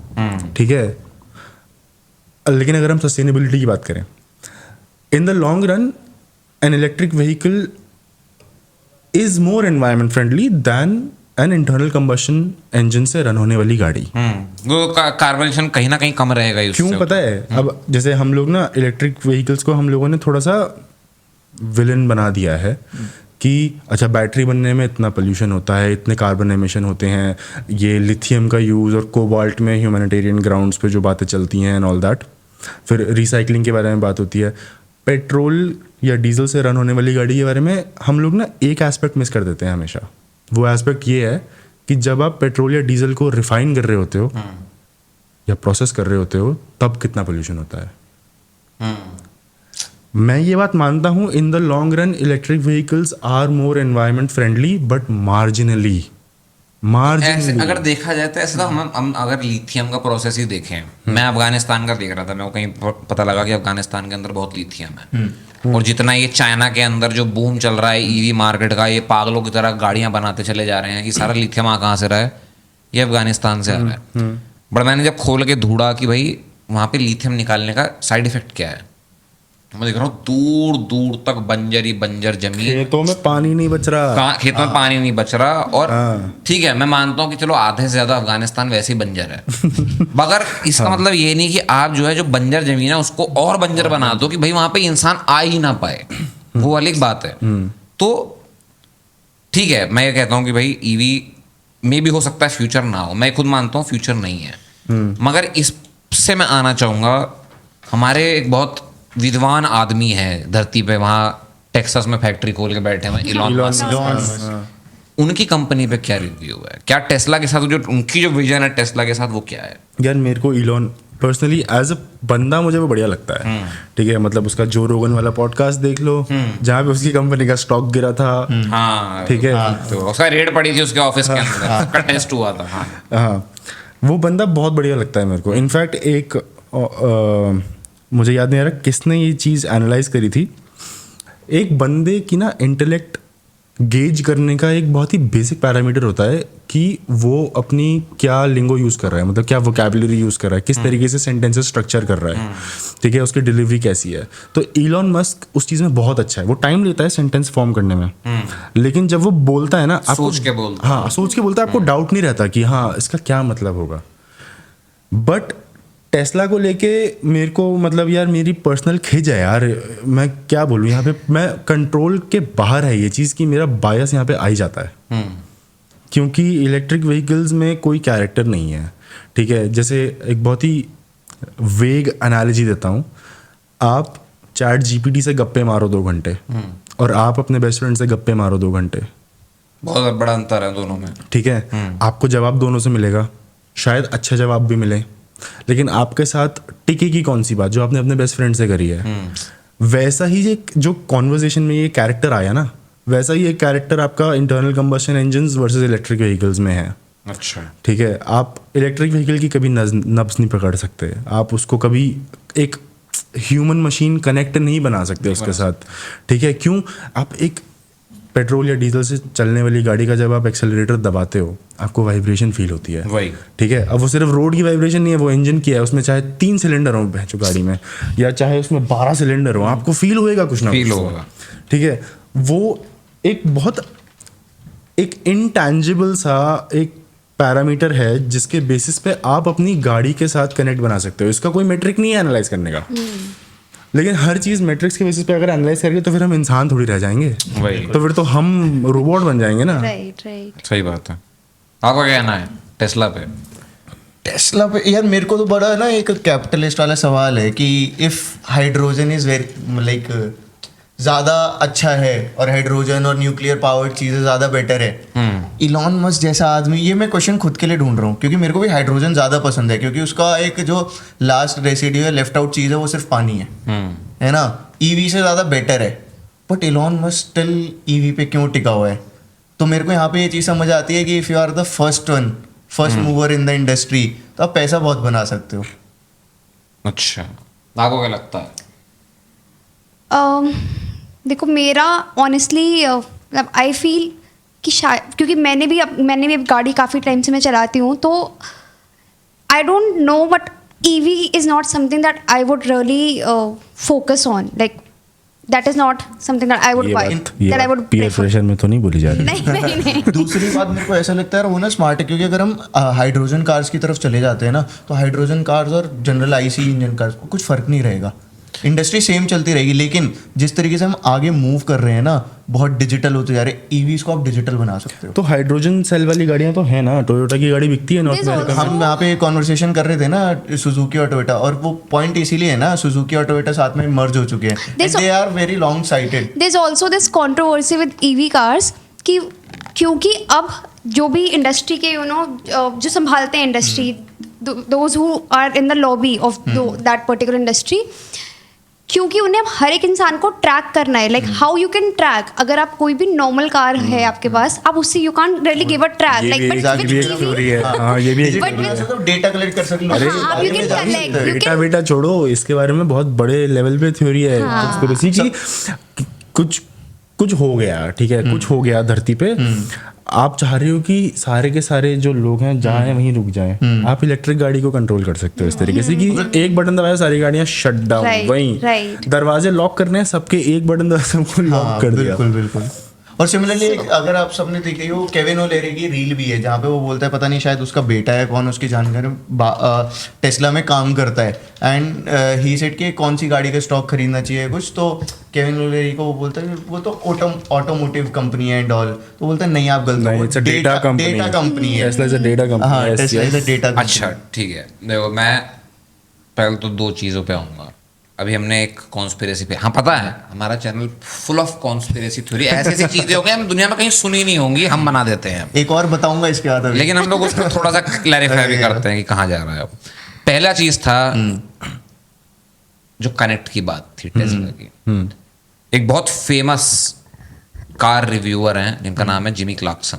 ठीक है। लेकिन अगर हम सस्टेनेबिलिटी की बात करें, in the long run an electric vehicle is more environment friendly than an internal combustion engine से रन होने वाली गाड़ी। वो कार्बन कहीं ना कहीं कम रहेगा उससे। क्यों पता है? अब जैसे हम लोग ना इलेक्ट्रिक व्हीकल्स को हम लोगों ने थोड़ा सा विलन बना दिया है कि अच्छा बैटरी बनने में इतना पोल्यूशन होता है, इतने कार्बन एमिशन होते हैं, ये लिथियम का यूज़ और कोबाल्ट में ह्यूमैनिटेरियन ग्राउंड्स पे जो बातें चलती हैं एंड ऑल दैट। फिर रिसाइकलिंग के बारे में बात होती है। पेट्रोल या डीजल से रन होने वाली गाड़ी के बारे में हम लोग ना एक एस्पेक्ट मिस कर देते हैं हमेशा। वो एस्पेक्ट ये है कि जब आप पेट्रोल या डीजल को रिफाइन कर रहे होते हो या प्रोसेस कर रहे होते हो, तब कितना पोल्यूशन होता है। मैं ये बात मानता हूँ, in the long run electric vehicles are more environment friendly but marginally. ऐसे अगर देखा जाए तो ऐसे तो हम अगर लिथियम का प्रोसेस ही देखें, मैं अफगानिस्तान का देख रहा था, मेरे को कहीं पता लगा कि अफगानिस्तान के अंदर बहुत लिथियम है। और जितना ये चाइना के अंदर जो बूम चल रहा है ईवी मार्केट का, ये पागलों की तरह गाड़ियां बनाते चले जा रहे हैं, कि सारा लिथियम कहाँ से रहा है, ये अफगानिस्तान से आ रहा है। बट मैंने जब खोल के ढूंढा कि भाई वहाँ पे लिथियम निकालने का साइड इफेक्ट क्या है, मैं देख रहा हूँ दूर दूर तक बंजर ही बंजर जमीन, खेतों में पानी नहीं बच रहा। कहाँ खेत में पानी नहीं बच रहा। और ठीक है, मैं मानता हूँ कि चलो आधे से ज्यादा अफगानिस्तान वैसे ही बंजर है, मगर इसका मतलब ये नहीं कि आप जो है जो बंजर जमीन है उसको और बंजर बना दो कि भाई वहां पे इंसान आ ही ना पाए, वो अलग बात है। तो ठीक है, मैं ये कहता हूँ कि भाई ईवी में भी हो सकता है फ्यूचर ना हो, मैं खुद मानता हूँ फ्यूचर नहीं है, मगर इससे मैं आना चाहूंगा, हमारे एक बहुत विद्वान आदमी है धरती पे, वहाँ टेक्सास में फैक्ट्री खोल के बैठे हैं इलॉन मस्क, उनकी कंपनी पे क्या रिव्यू है, क्या टेस्ला के साथ जो उनकी जो विजन है टेस्ला के साथ वो क्या है? यार मेरे को इलॉन पर्सनली एज अ बंदा मुझे वो बढ़िया लगता है, ठीक है। मतलब उसका जो रोगन वाला पॉडकास्ट देख लो, जहाँ पे उसकी कंपनी का स्टॉक गिरा था, हाँ ठीक है, तो उसका रेड पड़ी थी उसके ऑफिस के अंदर, उसका टेस्ट हुआ था। हाँ, वो बंदा बहुत बढ़िया लगता है मेरे को। इनफैक्ट एक मुझे याद नहीं आ रहा किसने ये चीज़ एनालाइज करी थी, एक बंदे की ना इंटेलेक्ट गेज करने का एक बहुत ही बेसिक पैरामीटर होता है कि वो अपनी क्या लिंगो यूज़ कर रहा है, मतलब क्या वोकैबुलरी यूज़ कर रहा है, किस तरीके से सेंटेंसेस स्ट्रक्चर कर रहा है, ठीक है, उसकी डिलीवरी कैसी है। तो इलॉन मस्क उस चीज़ में बहुत अच्छा है, वो टाइम लेता है सेंटेंस फॉर्म करने में, लेकिन जब वो बोलता है ना, आपको सोच के बोलता है। हाँ, सोच के बोलता है, आपको डाउट नहीं रहता कि हाँ इसका क्या मतलब होगा। बट टेस्ला को लेके मेरे को मतलब यार मेरी पर्सनल खिंच है यार, मैं क्या बोलूँ, यहाँ पे मैं कंट्रोल के बाहर है ये चीज़ कि मेरा बायस यहाँ पे आ ही जाता है, क्योंकि इलेक्ट्रिक व्हीकल्स में कोई कैरेक्टर नहीं है, ठीक है। जैसे एक बहुत ही वेग एनालॉजी देता हूँ, आप चैट जीपीटी से गप्पे मारो 2 घंटे और आप अपने बेस्ट फ्रेंड से गप्पे मारो 2 घंटे, बहुत बड़ा अंतर है दोनों में, ठीक है। आपको जवाब दोनों से मिलेगा, शायद अच्छा जवाब भी मिले, लेकिन आपके साथ टिकेगी कौन सी बात जो आपने अपने बेस्ट फ्रेंड से करी है। वैसा ही एक जो कॉन्वर्सेशन में ये कैरेक्टर आया ना, वैसा ही एक कैरेक्टर आपका internal combustion engines versus electric vehicles में है। अच्छा, ठीक है, आप इलेक्ट्रिक व्हीकल की कभी नब्ज नहीं पकड़ सकते, आप उसको कभी एक ह्यूमन मशीन कनेक्ट नहीं बना सकते उसके साथ, ठीक है। क्यों? आप एक पेट्रोल या डीजल से चलने वाली गाड़ी का जब आप एक्सेलरेटर दबाते हो, आपको वाइब्रेशन फील होती है, वही, ठीक है। अब वो सिर्फ रोड की वाइब्रेशन नहीं है, वो इंजन की है, उसमें चाहे 3 सिलेंडर हो भैंचो गाड़ी में, या चाहे उसमें 12 सिलेंडर हो, आपको फील होएगा कुछ ना फील कुछ, होगा, ठीक है। वो एक बहुत एक इनटैंजिबल सा एक पैरामीटर है जिसके बेसिस पे आप अपनी गाड़ी के साथ कनेक्ट बना सकते हो। इसका कोई मेट्रिक नहीं है एनालाइज करने का, लेकिन हर चीज़ मैट्रिक्स के बेसिस पे अगर एनालाइज करेंगे तो फिर हम इंसान थोड़ी रह जाएंगे, वही, तो फिर तो हम रोबोट बन जाएंगे ना। राइट राइट, सही बात है। आपका क्या कहना है टेस्ला पे? टेस्ला पे यार मेरे को तो बड़ा ना एक कैपिटलिस्ट वाला सवाल है कि if hydrogen is very like ज़्यादा अच्छा है और हाइड्रोजन और न्यूक्लियर पावर्ड चीज़ें ज़्यादा बेटर है, इलॉन मस्क जैसा आदमी, ये मैं क्वेश्चन खुद के लिए ढूंढ रहा हूँ, क्योंकि मेरे को भी हाइड्रोजन ज़्यादा पसंद है, क्योंकि उसका एक जो लास्ट रेसिड्यू है, लेफ्ट आउट चीज़ है, वो सिर्फ पानी है ना। ईवी से ज़्यादा बेटर है, but Elon Musk still EV पे क्यों टिका हुआ है? तो मेरे को यहाँ पे ये चीज़ समझ आती है कि if you are the first mover in the industry, तो आप पैसा बहुत बना सकते हो। अच्छा, आपको क्या लगता है? देखो मेरा ऑनेस्टली आई फील कि शायद क्योंकि मैंने भी अब गाड़ी काफ़ी टाइम से मैं चलाती हूँ, तो I don't know, but EV is not something that I would really focus on, like that is not something that I would buy, that I would peer pressure में तो नहीं बोली जा रही। नहीं दूसरी बात मेरे को ऐसा लगता है वो ना स्मार्ट है, क्योंकि अगर हम हाइड्रोजन कार्स की तरफ चले जाते हैं ना, तो हाइड्रोजन कार्स और जनरल आईसी इंजन कार्स को कुछ फ़र्क नहीं रहेगा, इंडस्ट्री सेम चलती रहेगी, लेकिन जिस तरीके से हम आगे मूव कर रहे हैं ना, बहुत डिजिटल होते जा रहे हैं, ईवीज को आप डिजिटल बना सकते हो। तो हाइड्रोजन सेल वाली गाड़ियां तो है ना, टोयोटा की गाड़ी बिकती है नॉर्थ अमेरिका में। हम यहाँ पे कॉन्वर्सेशन कर रहे थे ना सुजुकी और टोयोटा, और वो पॉइंट इसीलिए है ना, सुजुकी और टोयोटा साथ में मर्ज हो चुके हैं, they are very long sighted. There is also this controversy with EV cars कि क्योंकि अब जो भी इंडस्ट्री के जो संभालते हैं industry, those who are in the lobby of that particular industry, क्योंकि उन्हें अब हर एक इंसान को ट्रैक करना है, like how you can track, अगर आप कोई भी नॉर्मल कार है आपके पास, आप उससे you can't really give a track, like but data collect कर सकते हो। अरे आप यू कैन कलेक्ट डेटा बेटा छोड़ो, इसके बारे में बहुत बड़े लेवल पे थ्योरी है कंस्पिरेसी की, कुछ हो गया, ठीक है, कुछ हो गया धरती पे, आप चाह रहे हो कि सारे के सारे जो लोग हैं जहाँ हैं वहीं रुक जाएं, आप इलेक्ट्रिक गाड़ी को कंट्रोल कर सकते हो इस तरीके से कि एक बटन दबाया सारी गाड़ियां शट डाउन, Right, वहीं right. दरवाजे लॉक करने हैं सबके, एक बटन दबाया सबको लॉक हाँ, कर दिया। बिल्कुल बिल्कुल। और सिमिलरली अगर आप सबने देखी हो, केविन ओलेरी की रील भी है जहाँ पे वो बोलता है, पता नहीं शायद उसका बेटा है कौन, उसकी जानकारी टेस्ला में काम करता है, एंड ही सेड कि कौन सी गाड़ी का स्टॉक खरीदना चाहिए कुछ, तो केविन ओलेरी को वो बोलता है वो तो ऑटोमोटिव कंपनी है एंड ऑल, तो बोलता है नहीं आप गलत नहीं, हो, it's a data company. Data company है। Tesla is a data company. हाँ, Yes, Tesla is yes. A data company. अच्छा ठीक है, देखो मैं पहले तो दो चीज़ों पे आऊँगा। अभी हमने एक कॉन्स्पिरेसी पे, हाँ पता है हमारा channel full of conspiracy theory, ऐसी ऐसी चीज़ें हो गई हम दुनिया में कहीं सुनी नहीं होंगी, हम बना देते हैं। एक और बताऊंगा इसके बाद अभी। लेकिन हम लोग उसको थोड़ा सा क्लैरिफाई भी करते हैं कि कहाँ जा रहा है अब। पहला चीज़ था जो कनेक्ट की बात थी टेस्ला की। एक बहुत फेमस कार रिव्यूअर हैं जिनका नाम है जिमी क्लार्कसन,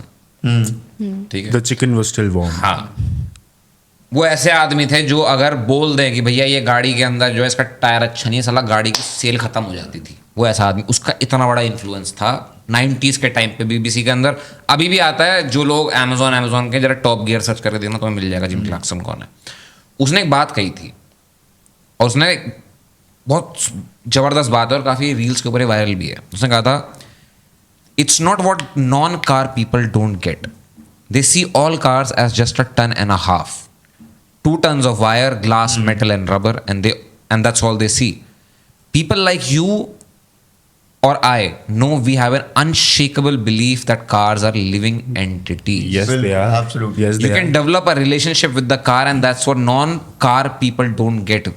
ठीक है। The chicken was still warm. हाँ, वो ऐसे आदमी थे जो अगर बोल दें कि भैया ये गाड़ी के अंदर जो है इसका टायर अच्छा नहीं है, साला गाड़ी की सेल खत्म हो जाती थी। वो ऐसा आदमी, उसका इतना बड़ा इन्फ्लुएंस था 90s के टाइम पे बीबीसी के अंदर। अभी भी आता है, जो लोग अमेजोन के जरा टॉप गियर सर्च करके देखना तुम्हें मिल जाएगा जिमी क्लार्कसन कौन है। उसने एक बात कही थी और उसने बहुत जबरदस्त बात है और काफ़ी रील्स के ऊपर ये वायरल भी है। उसने कहा था, it's not what non car people don't get, they see all cars as just a ton and a half, 2 tons of wire, glass, metal and rubber, and that's all they see. People like you or I know we have an unshakable belief that cars are living entities. Yes, Well, they are. absolutely. Yes, You they can are. develop a relationship with the car, and that's what non-car people don't get.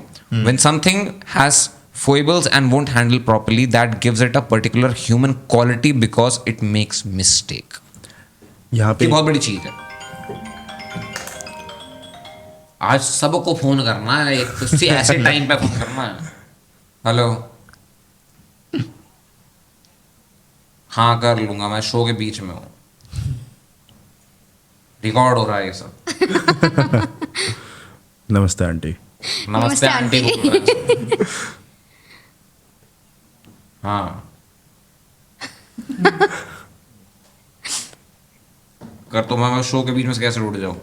When something has foibles and won't handle properly, that gives it a particular human quality because it makes mistake. यहाँ ये पे बहुत बड़ी चीज है। आज सबको फोन करना है, एक तो ऐसे टाइम पे फोन करना है। हेलो, हाँ कर लूंगा, मैं शो के बीच में हूँ, रिकॉर्ड हो रहा है ये सब। नमस्ते आंटी। नमस्ते आंटी बोल रहे हैं। हाँ कर, तो मैं शो के बीच में से कैसे उठ जाऊं?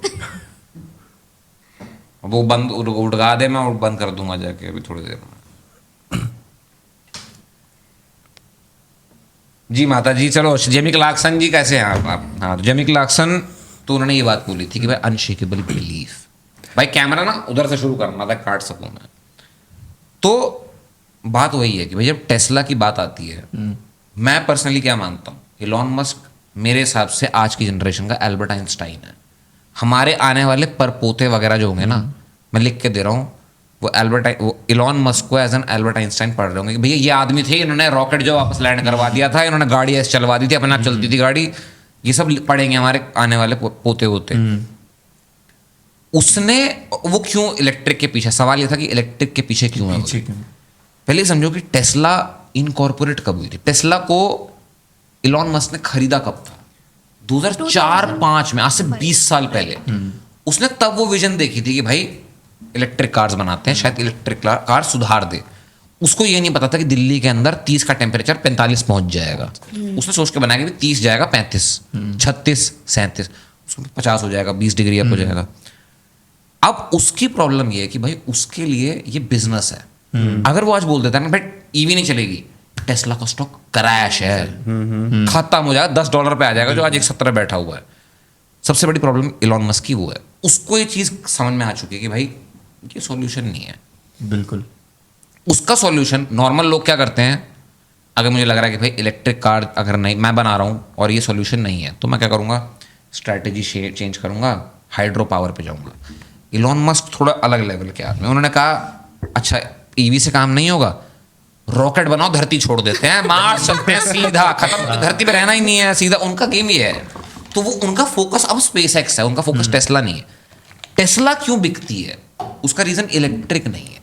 वो बंद उठगा दे, मैं बंद कर दूंगा जाके अभी थोड़ी देर में। जी माता जी, चलो जेमी क्लार्कसन जी कैसे हैं आप? हाँ, तो जेमी क्लार्कसन, तो उन्होंने ये बात बोली थी कि भाई अनशेकेबल बिलीफ। भाई कैमरा ना उधर से शुरू करना था, काट सकूं मैं। तो बात वही है कि भाई जब टेस्ला की बात आती है, मैं पर्सनली क्या मानता हूँ, इलॉन मस्क मेरे हिसाब से आज की जनरेशन का एल्बर्ट आइंस्टाइन है। हमारे आने वाले परपोते वगैरह जो होंगे ना, मैं लिख के दे रहा हूँ, वो इलॉन मस्क को एज एन एल्बर्ट आइंस्टाइन पढ़ रहे होंगे कि भैया ये आदमी थे, इन्होंने रॉकेट जो वापस लैंड करवा दिया था, इन्होंने गाड़ी ऐसे चलवा दी थी, अपने आप चलती थी गाड़ी। ये सब पढ़ेंगे हमारे आने वाले पोते होते। उसने वो क्यों इलेक्ट्रिक के पीछे, सवाल ये था कि इलेक्ट्रिक के पीछे क्यों है वो? पहले समझो कि टेस्ला इनकॉर्पोरेट कब हुई थी। टेस्ला को इलॉन मस्क ने खरीदा कब था? 2004-5 में, आज से 20 साल पहले। उसने तब वो विजन देखी थी कि भाई इलेक्ट्रिक कार्स बनाते हैं, शायद इलेक्ट्रिक कार सुधार दे। उसको ये नहीं पता था कि दिल्ली के अंदर 30 का टेम्परेचर 45 पहुंच जाएगा। उसने सोच के बनाया कि 30 जाएगा 35, 36, 37, 50 हो जाएगा, 20 डिग्री अप हो जाएगा। अब उसकी प्रॉब्लम ये है कि भाई उसके लिए ये बिजनेस है। अगर वो आज बोल देता है ना भाई ईवी नहीं चलेगी, टेस्ला का स्टॉक क्रैश है, खत्म हो जाएगा, $10 पे आ जाएगा, जो आज 170 बैठा हुआ है। सबसे बड़ी प्रॉब्लम इलॉन मस्क की वो है। उसको ये चीज समझ में आ चुकी है कि भाई ये सॉल्यूशन नहीं है। बिल्कुल। उसका सॉल्यूशन, नॉर्मल लोग क्या करते हैं, अगर मुझे लग रहा है कि भाई इलेक्ट्रिक कार अगर नहीं मैं बना रहा हूँ और ये सॉल्यूशन नहीं है, तो मैं क्या करूँगा, स्ट्रैटेजी चेंज करूँगा, हाइड्रो पावर पे जाऊँगा। इलॉन मस्क थोड़ा अलग लेवल के आदमी, उन्होंने कहा अच्छा ईवी से काम नहीं होगा, रॉकेट बनाओ, धरती छोड़ देते हैं, मार सकते हैं सीधा, खत्म, धरती पे रहना ही नहीं है, सीधा उनका गेम ये है। तो वो उनका फोकस अब स्पेस एक्स है, उनका फोकस टेस्ला नहीं है। टेस्ला क्यों बिकती है, उसका रीजन इलेक्ट्रिक नहीं है,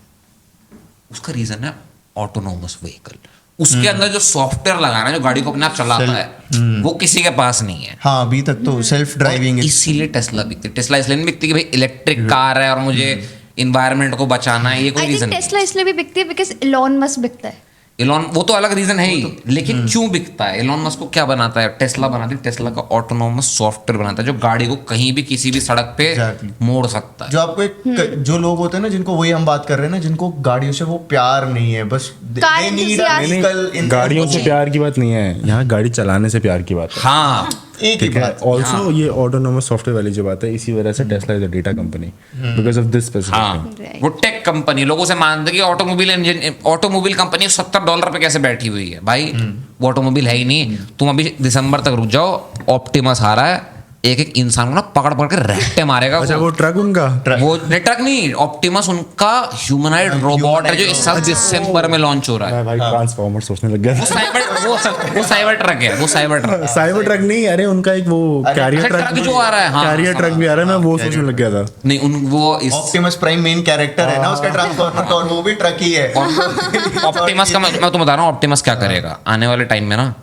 उसका रीजन है ऑटोनोमस व्हीकल। उसके अंदर जो सॉफ्टवेयर लगाना है, जो गाड़ी को अपने आप चलाता है, वो किसी के पास नहीं है। हाँ, अभी तक तो सेल्फ ड्राइविंग है। इसीलिए टेस्ला बिकती है। टेस्ला इसलिए नहीं बिकती कि भाई इलेक्ट्रिक कार है और मुझे इन्वायरमेंट को बचाना है, ये कोई आई रीजन थिंक नहीं। टेस्ला इसलिए भी बिकती है बिकॉज इलॉन मस्क बिकता है। एलॉन, वो तो अलग रीजन है ही, लेकिन क्यों बिकता है? एलॉन मस्क को क्या बनाता है? टेस्ला बनाती है, टेस्ला का ऑटोनोमस सॉफ्टवेयर बनाता है जो गाड़ी को कहीं भी किसी भी सड़क पे Exactly. मोड़ सकता है। जो आपको एक जो लोग होते हैं ना, जिनको वही हम बात कर रहे हैं ना, जिनको गाड़ियों से वो प्यार नहीं है, बस Car they need a enthusiast. vehicle in गाड़ियों their से प्यार की बात नहीं है, यहाँ गाड़ी चलाने से प्यार की बात है। हाँ, एक ही ठीक है। बात। ऑल्सो ये ऑटोनोमस सॉफ्टवेयर वाली जो बात है, इसी वजह से Tesla is a data company because of this specific हाँ, Right. वो टेक कंपनी लोगों से मानते कि ऑटोमोबाइल इंजन, ऑटोमोबाइल कंपनी $70 पे कैसे बैठी हुई है भाई? वो ऑटोमोबाइल है ही नहीं। तुम अभी दिसंबर तक रुक जाओ, ऑप्टिमस आ रहा है, एक एक इंसान को ना पकड़ पकड़ के रट्टे मारेगा। अच्छा, वो ट्रक उनका वो ट्रक नहीं, ऑप्टिमस उनका ह्यूमनाइड रोबोट है जो इस साल दिसंबर में लॉन्च हो रहा है। मैं भाई ट्रांसफॉर्मर सोचने लग गया वो साइबर ट्रक है, वो साइबर ट्रक। साइबर ट्रक नहीं, अरे उनका एक वो कैरियर अच्छा, ट्रक ट्रक जो आ रहा है, हाँ, कैरियर ट्रक भी आ रहा है, मैं वो सोचने लग गया था। नहीं उन वो इस ऑप्टिमस प्राइम मेन कैरेक्टर है ना उसका, ट्रांसफॉर्मर का, और वो भी ट्रक ही है। ऑप्टिमस का मैं तुम्हें बता रहा हूँ, ऑप्टिमस क्या करेगा आने वाले टाइम में ना,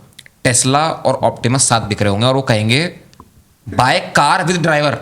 टेस्ला और ऑप्टिमस साथ बिक रहे होंगे और वो कहेंगे by car with driver,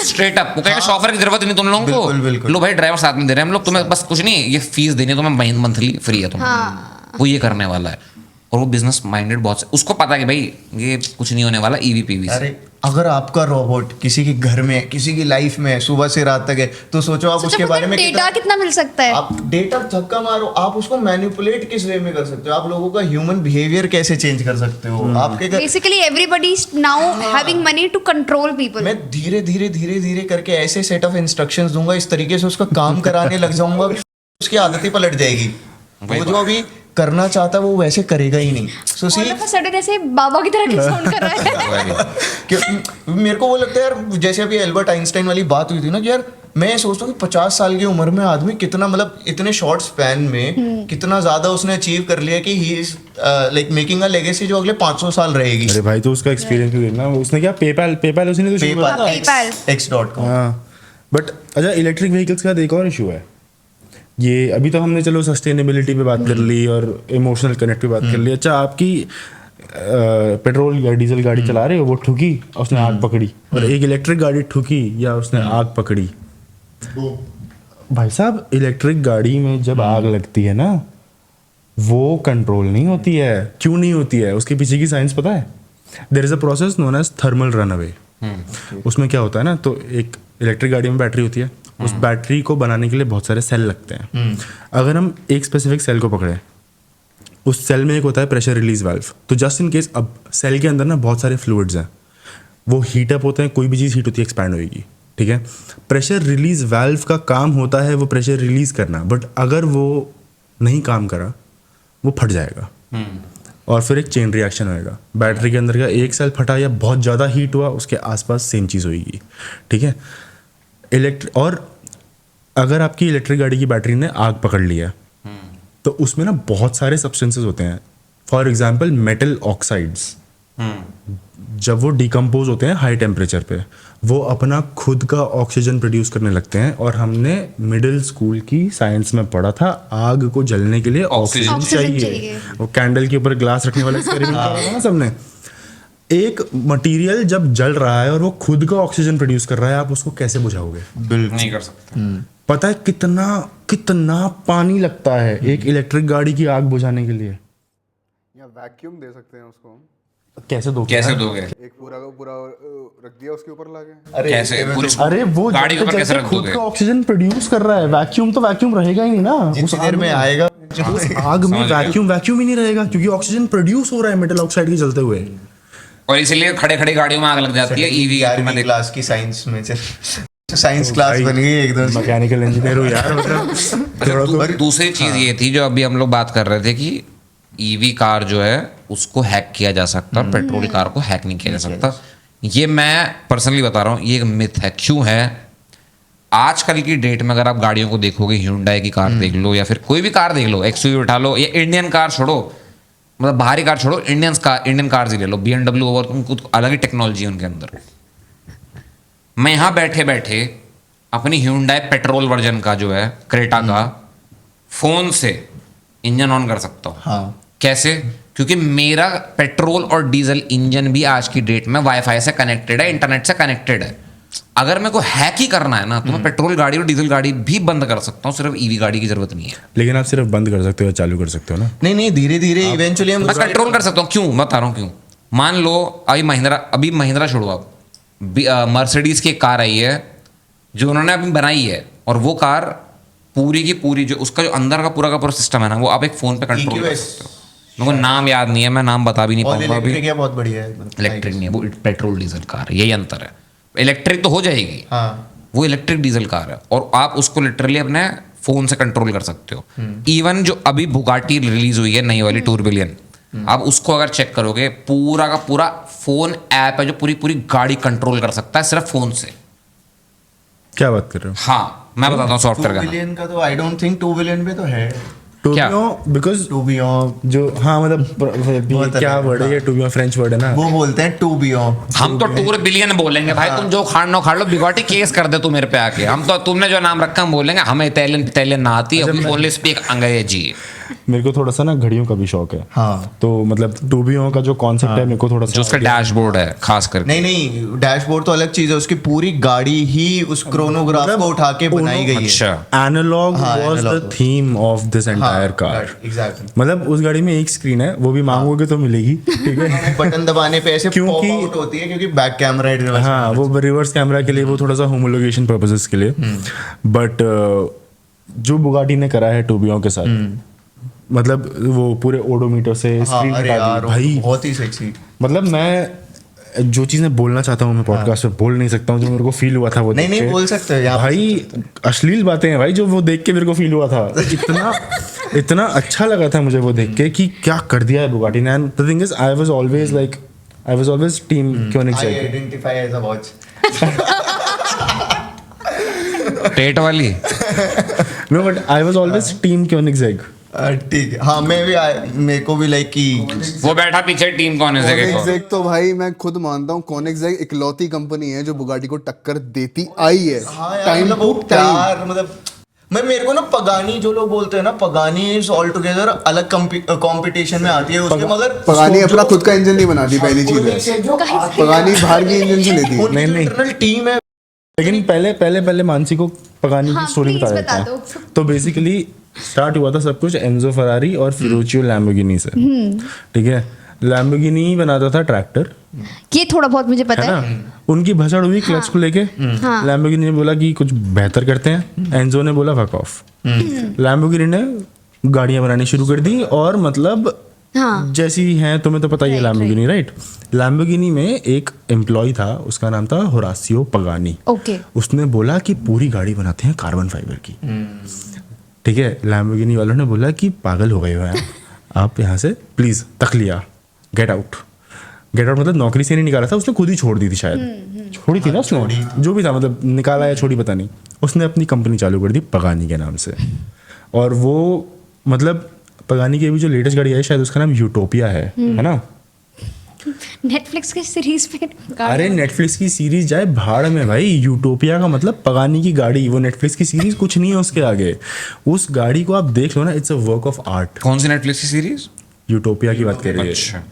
straight up. वो कहेगा शॉफर की जरूरत नहीं तुम लोगों बिल्कुल, को, बिल्कुल। लो भाई ड्राइवर साथ में दे रहे हैं हम लोग, तुम्हें बस कुछ नहीं, ये फीस देनी है तुम्हें मंथली, फ्री है तुम्हें। वो ये करने वाला है और वो बिजनेस माइंडेड बहुत, उसको पता है कि भाई ये कुछ नहीं होने वाला ईवी पीवी से। अरे अगर आपका रोबोट किसी के घर में, किसी की लाइफ में सुबह से रात तक है, तो सोचो आप उसके बारे में डेटा कितना मिल सकता है? आप डेटा धक्का मारो, आप उसको मैनिपुलेट किस वे में कर सकते हो, आप लोगों का ह्यूमन बिहेवियर कैसे चेंज कर सकते हो आपके घर। Basically everybody is now having money to control people. मैं धीरे धीरे धीरे धीरे करके ऐसे सेट ऑफ इंस्ट्रक्शंस दूंगा, इस तरीके से उसका काम कराने लग जाऊंगा, उसकी आदत ही पलट जाएगी। वो जो अभी करना चाहता है वो वैसे करेगा ही नहीं। सो see all of a sudden ऐसे बाबा की तरह साउंड कर रहा है। मेरे को वो लगता है यार, जैसे अभी एल्बर्ट आइंस्टाइन वाली बात हुई थी ना, कि यार मैं सोचता हूँ कि 50 साल की उम्र में आदमी कितना, मतलब इतने शॉर्ट स्पैन में कितना ज्यादा उसने अचीव कर लिया कि he is like making a legacy जो अगले 500 साल रहेगी। अरे भाई, तो उसका एक्सपीरियंस भी देखना, उसने क्या पेपैल उसने तो शुरू किया था। PayPal. X.com। हाँ, बट अच्छा, इलेक्ट्रिक व्हीकल्स का एक और इशू है। ये अभी तो हमने चलो सस्टेनेबिलिटी पे बात कर ली और इमोशनल कनेक्ट पे बात कर ली। अच्छा, आपकी पेट्रोल या डीजल गाड़ी चला रहे हो, वो ठुकी और उसने आग पकड़ी, और एक इलेक्ट्रिक गाड़ी ठुकी या उसने आग पकड़ी। भाई साहब, इलेक्ट्रिक गाड़ी में जब आग लगती है ना, वो कंट्रोल नहीं होती है। क्यों नहीं होती है? उसके पीछे की साइंस पता है? There is a process known as thermal runaway. उसमें क्या होता है ना, तो एक इलेक्ट्रिक गाड़ी में बैटरी होती है, उस बैटरी को बनाने के लिए बहुत सारे सेल लगते हैं। अगर हम एक स्पेसिफिक सेल को पकड़े, उस सेल में एक होता है प्रेशर रिलीज वाल्व। तो जस्ट इन केस अब सेल के अंदर ना बहुत सारे फ्लूइड्स हैं, वो हीट अप होते हैं, कोई भी चीज़ हीट होती है एक्सपैंड होगी, ठीक है। प्रेशर रिलीज वाल्व का काम होता है वो प्रेशर रिलीज करना, बट अगर वो नहीं काम करा वो फट जाएगा और फिर एक चेन रिएक्शन होएगा। बैटरी के अंदर का एक सेल फटा या बहुत ज़्यादा हीट हुआ, उसके आसपास सेम चीज़ होगी, ठीक है। और अगर आपकी इलेक्ट्रिक गाड़ी की बैटरी ने आग पकड़ लिया तो उसमें ना बहुत सारे सब्सटेंसेस होते हैं। फॉर एग्जांपल मेटल ऑक्साइड्स, जब वो डिकम्पोज होते हैं हाई टेम्परेचर पे, वो अपना खुद का ऑक्सीजन प्रोड्यूस करने लगते हैं। और हमने मिडिल स्कूल की साइंस में पढ़ा था, आग को जलने के लिए ऑक्सीजन ऑक्सीजन चाहिए। चाहिए। वो कैंडल के ऊपर ग्लास रखने वाला एक्सपेरिमेंट करा था ना सबने। एक मटेरियल जब जल रहा है और वो खुद का ऑक्सीजन प्रोड्यूस कर रहा है, आप उसको कैसे बुझाओगे? नहीं कर सकते। पता है कितना कितना पानी लगता है एक इलेक्ट्रिक गाड़ी की आग बुझाने के लिए? या वैक्यूम दे सकते हैं उसको हम। कैसे दो? कैसे दोगे? एक पूरा का पूरा रख दिया उसके ऊपर लाके। कैसे पूरी अरे वो गाड़ी के ऊपर कैसे रख खुद दोगे? का ऑक्सीजन प्रोड्यूस कर रहा है। वैक्यूम तो वैक्यूम रहेगा ही नहीं ना उस जितनी देर आग में आएगा। उस आग में वैक्यूम ही नहीं रहेगा, क्योंकि ऑक्सीजन प्रोड्यूस हो रहा है मेटल ऑक्साइड के जलते हुए। और इसीलिए खड़े खड़े गाड़ियों में आग लग जाती है। ईवी 11वीं क्लास की साइंस में साइंस क्लास बन गई एकदम। मैकेनिकल इंजीनियर हो यार, मतलब थोड़ा तो दूसरी चीज ये थी जो अभी हम लोग बात कर रहे थे कि ईवी कार जो है उसको हैक किया जा सकता, पेट्रोल कार को हैक नहीं किया जा सकता। ये मैं पर्सनली बता रहा हूँ, ये एक मिथ है। क्यों है? आजकल की डेट में अगर आप गाड़ियों को देखोगे, Hyundai की कार देख लो या फिर कोई भी कार देख लो, XUV उठा लो, या इंडियन कार छोड़ो, मतलब बाहरी कार छोड़ो, इंडियन कार्स ही ले लो, BMW और उनको तो अलग ही टेक्नोलॉजी है उनके अंदर। मैं यहाँ बैठे बैठे अपनी Hyundai पेट्रोल वर्जन का जो है क्रेटा का फोन से इंजन ऑन कर सकता हूँ। हाँ। कैसे? क्योंकि मेरा पेट्रोल और डीजल इंजन भी आज की डेट में वाईफाई से कनेक्टेड है, इंटरनेट से कनेक्टेड है। अगर मेरे को हैक ही करना है ना तो मैं पेट्रोल गाड़ी और डीजल गाड़ी भी बंद कर सकता हूँ, सिर्फ ईवी गाड़ी की जरूरत नहीं है। लेकिन आप सिर्फ बंद कर सकते हो या चालू कर सकते हो ना। नहीं नहीं, धीरे धीरे इवेंचुअली हम मैं कंट्रोल कर सकता हूँ। क्यों मैं बता रहा हूँ क्यों। मान लो अभी महिंद्रा छोड़ो आप, मर्सिडीज की एक कार आई है जो उन्होंने अभी बनाई है, और वो कार पूरी की पूरी जो उसका जो अंदर का पूरा सिस्टम है ना, वो आप एक फोन पे कंट्रोल कर सकते हो। मेरे को नाम याद नहीं है, मैं नाम बता भी नहीं ऑल पाऊंगा अभी। इलेक्ट्रिक है, बहुत बढ़िया है। इलेक्ट्रिक नहीं है वो, पेट्रोल डीजल कार है, यही अंतर है। इलेक्ट्रिक तो हो जाएगी, हाँ वो इलेक्ट्रिक डीजल कार है, और आप उसको लिटरली अपने फोन से कंट्रोल कर सकते हो। इवन जो अभी बुगाटी रिलीज हुई है नई वाली टूरबिलियन, आप उसको अगर चेक करोगे, पूरा का पूरा फोन ऐप है जो पूरी पूरी गाड़ी कंट्रोल कर सकता है सिर्फ फोन से। क्या बात कर रहे हो? हाँ मैं बताता हूँ 2 सॉफ्टवेयर का नाम। बिलियन का तो आई डोंट थिंक 2 बिलियन पे तो है। क्या? बिकॉज टू बी ऑन, जो हाँ मतलब बहुत क्या अलग वर्ड है ये? टू बी फ्रेंच वर्ड है ना। वो बोलते हैं टू बी ऑन। हम तो टूर बिलियन बोलेंगे भाई, तुम जो खाना खाड़ लो, बिगोटी केस कर दे तू मेरे पे आके। हम तो तुमने जो नाम रखा हम बोलेंगे हमें इटालियन ना आती है, ओनली स्पीक अंग्रेजी। मेरे को थोड़ा सा ना घड़ियों का भी शौक है, हाँ तो मतलब टू बी का जो कॉन्सेप्ट है मेरे को थोड़ा जो सा उसका डैशबोर्ड है खास करके। नहीं नहीं, डैशबोर्ड तो अलग चीज है, उसकी पूरी गाड़ी ही उस क्रोनोग्राफ को उठा के बनाई गई है। अच्छा एनालॉग हाँ, was the analog। Theme of this entire car. Exactly. मतलब उस गाड़ी में एक स्क्रीन है, वो भी मांगोगे तो मिलेगी, ठीक है। बटन दबाने पे ऐसे क्योंकि- पॉप आउट होती है, क्योंकि बैक कैमरा है reverse हाँ वो रिवर्स कैमरा के लिए, वो थोड़ा सा होमोलोगेशन पर्पसेस के लिए। बट जो बुगाटी ने करा है टूबियों के साथ, मतलब वो पूरे ओडोमीटर से हाँ, स्क्रीन अरे हटा यार दी वो भाई। बहुत ही सेक्सी। मतलब मैं जो चीज़ें बोलना चाहता हूँ मैं पॉडकास्ट में बोल नहीं सकता हूँ, जो मेरे को फील हुआ था वो नहीं देख नहीं के। बोल सकते हो यहाँ पे। भाई अश्लील बातें हैं भाई, जो वो देख के मेरे को फील हुआ था। इतना अच्छा लगा था मुझे वो देख के कि क्या कर दिया है बुगाटी ने। And the thing is I was always team I Koenigsegg. identify as a watch। टेट वाली। No but I was always team Koenigsegg. ठीक है, हाँ मैं भी मेरे को भी लाइक कि वो बैठा पीछे टीम कौन है जगह को। कोनिग्सैग तो भाई मैं खुद मानता हूँ, कोनिग्सैग इकलौती कंपनी है जो बुगाटी को टक्कर देती आई है। हाँ यार, टाइम मतलब टू वो टाइम। प्यार, मतलब मेरे को ना पगानी, जो लोग बोलते हैं ना पगानी इज ऑल टुगेदर अलग कंपटीशन में आती है उसके, मगर पगानी अपना खुद का इंजन नहीं बनाती, पहली चीज है। पगानी बाहर की इंजन से लेती है। नहीं। इंटरनल टीम है। लेकिन पहले मानसी को पगानी हाँ, की स्टोरी please बता बता देता दो। हूँ। तो बेसिकली स्टार्ट हुआ था सब कुछ एंजो फरारी और फिरोचियो लैम्बोर्गिनी से, ठीक है। लैम्बोर्गिनी बनाता था ट्रैक्टर, ये थोड़ा बहुत मुझे पता है है। ना। उनकी भसड़ हुई क्लच को लेके। लैम्बोर्गिनी ने बोला कि कुछ बेहतर करते हैं, एंजो ने बोला फक ऑफ। लैम्बोर्गिनी ने गाड़ियां बनानी शुरू कर दी, और मतलब हाँ जैसी हैं तुम्हें तो पता ही है Right, लैम्बोर्गिनी, राइट। लैम्बोर्गिनी में एक एम्प्लॉय था, उसका नाम था होरासियो पगानी। ओके। उसने बोला कि पूरी गाड़ी बनाते हैं कार्बन फाइबर की, ठीक है। लैम्बोर्गिनी वालों ने बोला कि पागल हो गए हो हैं आप, यहाँ से प्लीज तखलिया, गेट आउट मतलब नौकरी से नहीं निकाला था उसने, खुद ही छोड़ दी थी शायद। छोड़ी थी ना उसने, जो भी था, मतलब निकाला या छोड़ी पता नहीं। उसने अपनी कंपनी चालू कर दी पगानी के नाम से। और वो मतलब पगानी की अभी जो लेटेस्ट गाड़ी आई शायद उसका नाम यूटोपिया है ना। नेटफ्लिक्स की सीरीज पे अरे नेटफ्लिक्स की सीरीज जाए भाड़ में भाई, यूटोपिया का मतलब पगानी की गाड़ी, वो नेटफ्लिक्स की सीरीज कुछ नहीं है उसके आगे। उस गाड़ी को आप देख लो ना, it's a work of art. कौन सी नेटफ्लिक्स की सीरीज? यूटोपिया की बात कर रही है। अच्छा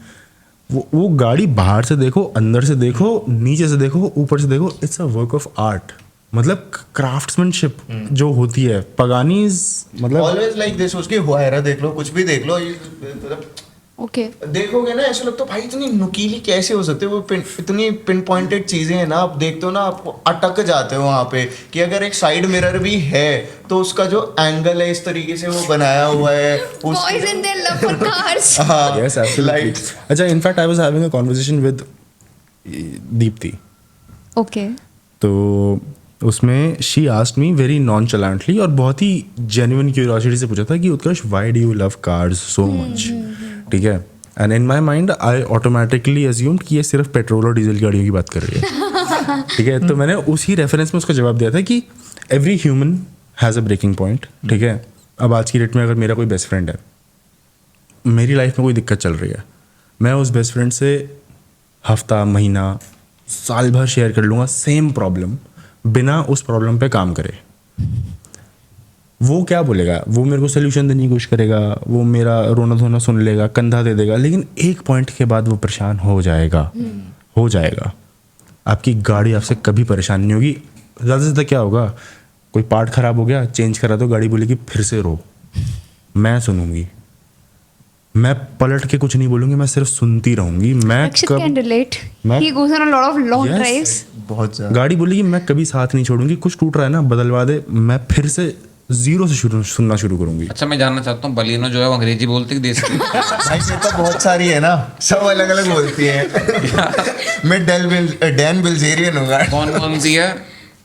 वो गाड़ी बाहर से देखो, अंदर से देखो, नीचे से देखो, ऊपर से देखो, it's a work of art. मतलब क्राफ्ट्समैनशिप जो होती है पगानी मतलब ऑलवेज लाइक दिस। उसकी हुआयरा देख लो, कुछ भी देख लो, मतलब ओके। देखोगे ना ऐसा लगता है भाई इतनी नुकीली कैसे हो सकते हैं वो, इतनी पिन पॉइंटेड चीजें हैं ना, आप देखते हो ना आपको अटक जाते हो वहां पे कि अगर एक साइड मिरर भी है तो उसका जो एंगल है इस तरीके से वो बनाया हुआ है boys in their love for cars. Yes absolutely. अच्छा, in fact I was having a conversation with Deepti, okay. तो उसमें she asked me very nonchalantly और बहुत ही जेन्युइन क्यूरियोसिटी से पूछा था कि Utkarsh why do you love cars so much, ठीक है। And in my mind I automatically assumed कि ये सिर्फ पेट्रोल और डीजल गाड़ियों की बात कर रही है, ठीक है। तो मैंने उसी रेफरेंस में उसका जवाब दिया था कि every human has a breaking point, ठीक है। अब आज की डेट में अगर मेरा कोई बेस्ट फ्रेंड है, मेरी लाइफ में कोई दिक्कत चल रही है, मैं उस बेस्ट फ्रेंड से हफ्ता, महीना, साल भर शेयर कर लूँगा सेम प्रॉब्लम, बिना उस प्रॉब्लम पे काम करे। वो क्या बोलेगा, वो मेरे को सोल्यूशन देने की कोशिश करेगा, वो मेरा रोना धोना सुन लेगा, कंधा दे देगा, लेकिन एक पॉइंट के बाद वो परेशान हो जाएगा। आपकी गाड़ी आपसे कभी परेशान नहीं होगी। ज़्यादा से ज़्यादा क्या होगा, कोई पार्ट ख़राब हो गया, चेंज करा दो, गाड़ी बोलेगी फिर से रो, मैं सुनूंगी, मैं पलट के कुछ नहीं बोलूंगी, मैं सिर्फ सुनती रहूंगी। मैं Rakshit can relate. मैं- He goes on a lot of long Yes. drives. बहुत ज़्यादा। गाड़ी बोलेगी मैं कभी साथ नहीं छोड़ूंगी, कुछ टूट रहा है ना बदलवा दे, मैं फिर से जीरो से सुनना शुरू करूंगी। अच्छा मैं जानना चाहता हूँ बलिनो जो है वो अंग्रेजी बोलती है देसी? भाई ये तो बहुत सारी है ना, सब अलग अलग बोलती है। मैं डैन बिल्जेरियन हूँ। कौन कौन सी है?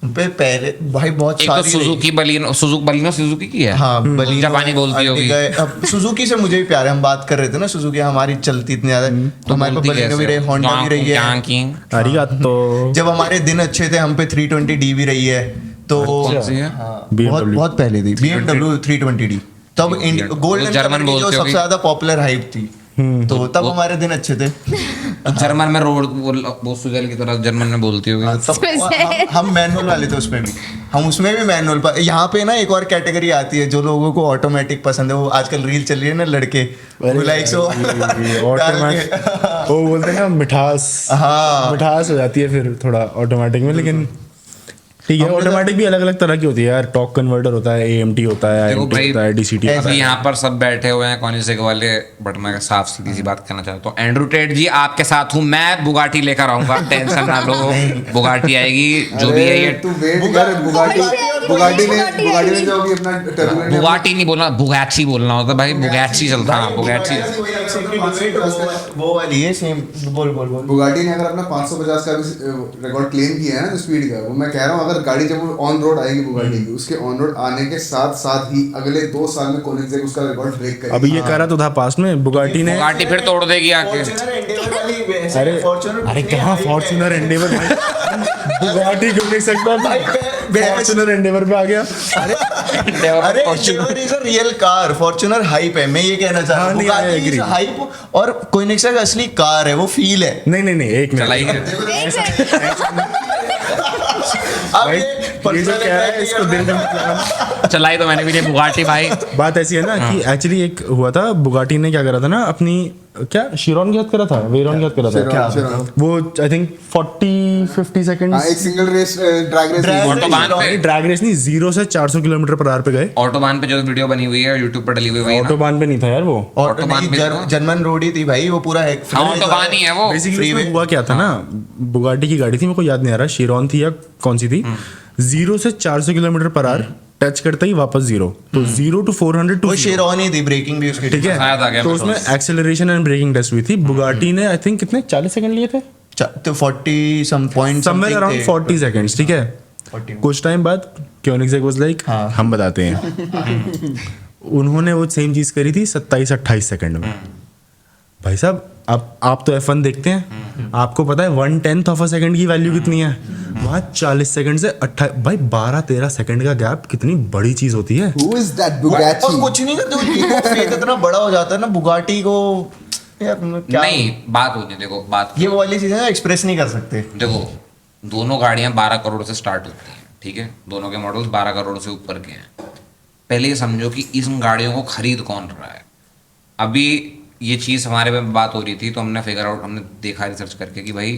पे पहले भाई बहुत एक तो सारी सुजुकी बलिनो, सुजुकी की है। हाँ बलिनो, जापानी बोलती होगी। अब सुजुकी से मुझे भी प्यार है, हम बात कर रहे थे ना, सुजुकी हमारी चलती इतनी ज्यादा, तो हमारे पास बलिनो भी रही, होंडा भी रही है। अरिगातो। जब हमारे दिन अच्छे थे हम पे 320D भी रही है, तो कौन सी है? हाँ, BMW। बहुत बहुत पहले थी BMW 320D। तब गोल्डन जर्मन जो बोलते सबसे होगी। ज्यादा पॉपुलर हाइप थी, तो तब हमारे दिन अच्छे थे। तो जर्मन में रोड वो सुजल की तरह जर्मन में बोलती होगी। तब हम मैनुअल वाले थे उसमें भी, हम उसमें भी मैनुअल पर। यहाँ पे ना एक और कैटेगरी आती है, जो लोगों को ऑटोमेटिक पसंद है, वो आजकल रील चल रही है ना, लड़के लाइक सो वो बोलते हैं ना मिठास, हाँ मिठास हो जाती है फिर थोड़ा ऑटोमेटिक में। लेकिन ठीक है, ऑटोमेटिक भी अलग अलग तरह की होती है यार, टॉक कन्वर्टर होता है, AMT होता है, देखो IMT भाई, होता है, DCT होता अभी यहाँ पर सब बैठे हुए हैं कॉनिसेक वाले, बट मैं साफ सीधी सी बात करना चाहता हूँ, एंड्रू टेट जी आपके साथ हूँ, मैं बुगाटी लेकर आऊंगा, टेंशन ना लो, बुगाटी आएगी, जो भी है ये। तू वेट कर, बुगाटी ने जो अभी अपना टर्मिनेट बुगाटी नहीं बोलना, बुगैची बोलना होता है भाई, बुगैची चलता है, बुगैची। वो वाली है सेम। बोल बोल बोल। बुगाटी ने अगर अपना 550 का भी रिकॉर्ड क्लेम किया है ना स्पीड का, वो मैं कह रहा हूँ, अगर गाड़ी जब वो ऑन रोड आएगी बुगाटी की, उसके ऑन रोड आने के साथ साथ ही अगले 2 साल में कोनिग्सेक उसका रिकॉर्ड ब्रेक करेगा। अभी ये करा तो था पास्ट में, बुगाटी ने। बुगाटी फिर तोड़ देगी आके। अरे अरे कहाँ फॉर्च्यूनर एंडेवर भाई, बुगाटी क्यों नहीं सकता, फॉर्च्यूनर एंडेवर पे आ गया। अरे Endeavour is a real car, Fortuner hype है, मैं ये कहना चाह रहा हूँ। नहीं, I Bugatti is agree। Hype और कोनिग्सेक असली कार है, वो फील है। नहीं एक मिनट चलाई अब भाई, ये ये जो कह रहा है इसको दिल में मत लगाना। चलाई तो मैंने भी नहीं बुगाटी भाई। बात ऐसी है ना कि एक्चुअली एक हुआ था, बुगाटी ने क्या करा था ना, अपनी क्या शिरोन के हाथ करा था, वेरॉन के हाथ करा था, शिरोन। वो आई थिंक 40-50 सेकंड, हाँ, एक single race drag race Autobahn पे, ड्रैग रेस नहीं, 0 से 400 किलोमीटर पर आवर पे गए। ऑटोबान पे जो वीडियो बनी हुई है यूट्यूब पर डली हुई है ना, ऑटोबान पे नहीं था यार वो, और ऑटोबान पे तो- जर्मन रोड ही थी भाई, वो पूरा है। हाँ, ऑटोबान ही है वो। बेसिकली उसमें हुआ क्या था ना, बुगाटी की गाड़ी थी, मेरे को याद नहीं आ रहा शिरोन थी या कौन सी थी, 0 से 400 किलोमीटर पर आवर टच करते ही वापस 0, तो 0 to 400 to वो 0, शेरॉन ही थी, ब्रेकिंग भी उसकी। ठीक शायद आ है। गया तो मैं उसमें थोड़ा एक्सेलरेशन एंड ब्रेकिंग टेस्ट हुई थी, बुगाटी ने आई थिंक कितने 40 सेकंड लिए थे, तो 40 some point, somewhere around 40 seconds, ठीक है। 40 कुछ टाइम बाद कोनिग्सेक वाज लाइक हाँ। हम बताते हैं। उन्होंने वो सेम चीज करी थी 27-28 सेकंड में। भाई साहब, अब आप तो F1 देखते हैं, आपको पता है 1/10 ऑफ अ सेकंड की वैल्यू कितनी है, वहाँ 40 सेकंड से 28, भाई 12-13 सेकंड का गैप कितनी बड़ी चीज होती है। Who is that और Bugatti? कुछ नहीं करते, वो फेथ इतना बड़ा हो जाता है ना बुगाटी को, यार क्या नहीं बात होती है, देखो बात ये वो वाली चीजें ना एक्सप्रेस नहीं कर सकते। देखो, दोनों गाड़ियां 12 करोड़ से स्टार्ट होती हैं, ठीक है, दोनों के मॉडल्स 12 करोड़ से ऊपर के हैं। पहले ये समझो कि इन गाड़ियों को खरीद कौन रहा है। अभी ये चीज़ हमारे में बात हो रही थी, तो हमने फिगर आउट, हमने देखा रिसर्च करके कि भाई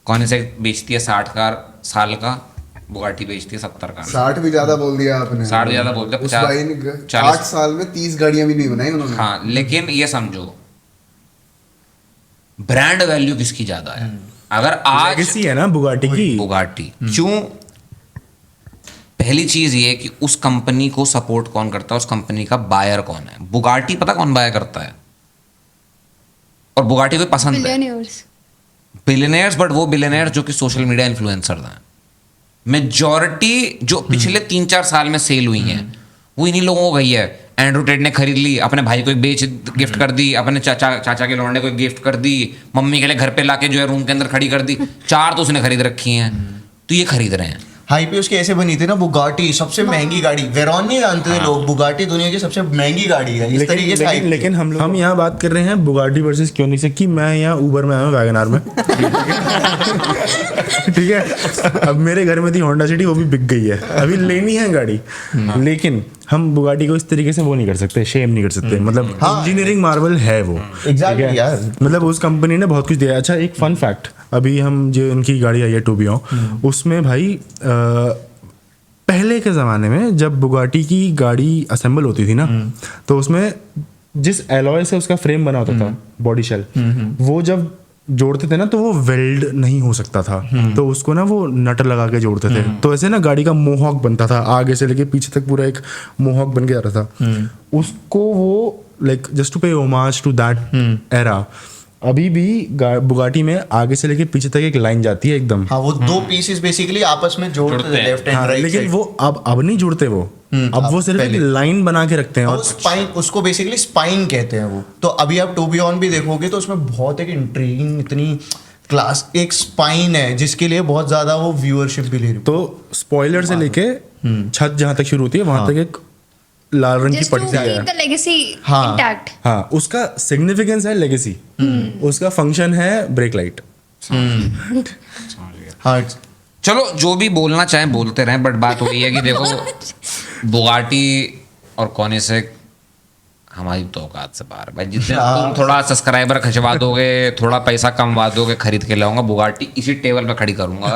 कोनिग्सेक बेचती है 60 कार साल का, बुगाटी बेचती है 70 कार। 60 भी ज्यादा बोल दिया आपने। 60 ज्यादा बोल दिया, उस 50, भाई ने 40 8 साल में 30 गाड़ियां भी नहीं बनाई उन्होंने। हाँ, लेकिन ये समझो ब्रांड वैल्यू किसकी ज्यादा है। अगर आज लेगेसी है ना बुगाटी की, बुगाटी क्यों, पहली चीज ये कि उस कंपनी को सपोर्ट कौन करता है, उस कंपनी का बायर कौन है। बुगाटी पता कौन बाय करता है, और बुगाटी को पसंद है Billionaires. बिलियनेयर्स, बट वो बिलियनेयर्स जो कि सोशल मीडिया इन्फ्लुएंसर हैं। मेजॉरिटी जो पिछले 3-4 साल में सेल हुई हैं वो इन्हीं लोगों को गई है। एंड्रू टेट ने खरीद ली, अपने भाई को एक गिफ्ट कर दी, अपने चाचा के लौंडे को एक गिफ्ट कर दी, मम्मी के लिए घर पे लाके जो है रूम के अंदर खड़ी कर दी, 4 तो उसने खरीद रखी हैं, तो ये खरीद रहे हैं। हाई पे उसकी ऐसे बनी थी ना, बुगाटी सबसे महंगी गाड़ी, वेरॉन नहीं जानते थे लोग, बुगाटी दुनिया की सबसे महंगी गाड़ी है, इस तरीके से hype लेकिन हम यहाँ बात कर रहे हैं बुगाटी वर्सेस कोनिग्सेक की। मैं यहाँ ऊबर में आया हूँ, वैगनआर में, ठीक है। अब मेरे घर में थी होंडा सिटी, वो भी बिक गई है, अभी लेनी है गाड़ी। लेकिन हम बुगाटी को इस तरीके से वो नहीं कर सकते, शेम नहीं कर सकते, मतलब इंजीनियरिंग मार्वल है वो। Exactly, ठीक है? यार। मतलब उस कंपनी ने बहुत कुछ दिया है। अच्छा एक फन फैक्ट, अभी हम जो इनकी गाड़ी आई है टूबियो, उसमें भाई पहले के ज़माने में जब बुगाटी की गाड़ी असेंबल होती थी ना, तो उसमें जिस एलॉय से उसका फ्रेम बना होता था, बॉडी शेल, वो जब जोड़ते थे ना तो वो वेल्ड नहीं हो सकता था, तो उसको ना वो नट लगा के जोड़ते थे। तो ऐसे ना गाड़ी का मोहॉक बनता था, आगे से लेके पीछे तक पूरा एक मोहॉक बन के जाता था। उसको वो लाइक जस्ट टू पे होमाज टू दैट एरा, अभी भी बुगाटी में आगे से लेके पीछे तक एक लाइन जाती है एकदम। हाँ, वो दो पीसेस बेसिकली आपस में जोड़ते थे, लेफ्ट एंड हाँ, राइट लेकिन साइड। वो अब नहीं जुड़ते वो, अब वो सिर्फ एक पहले। लाइन बना के रखते हैं। वो और स्पाइन, उसको बेसिकली स्पाइन कहते हैं वो। तो अभी आप टू बी ऑन भी देखोगे तो उसमें बहुत एक इंट्रीगिंग, इतनी क्लास एक स्पाइन है जिसके लिए बहुत ज्यादा वो व्यूअरशिप भी ले रही है। तो स्पॉइलर से लेके छत जहाँ तक शुरू होती है वहां तक एक लाल रंग की Just to पट्टी है। keep the legacy हाँ। intact. हाँ, उसका सिग्निफिकेंस है लेगेसी, उसका फंक्शन है ब्रेक लाइट। हाँ, चलो जो भी बोलना चाहें बोलते रहें, बट बात वही है कि देखो बुगाटी और कॉनिसेक हमारी तो औकात से बाहर है भाई। जितने तुम थोड़ा सब्सक्राइबर खिंचवा दोगे, थोड़ा पैसा कमवा दोगे, खरीद के लाऊंगा बुगाटी, इसी टेबल पे खड़ी करूंगा।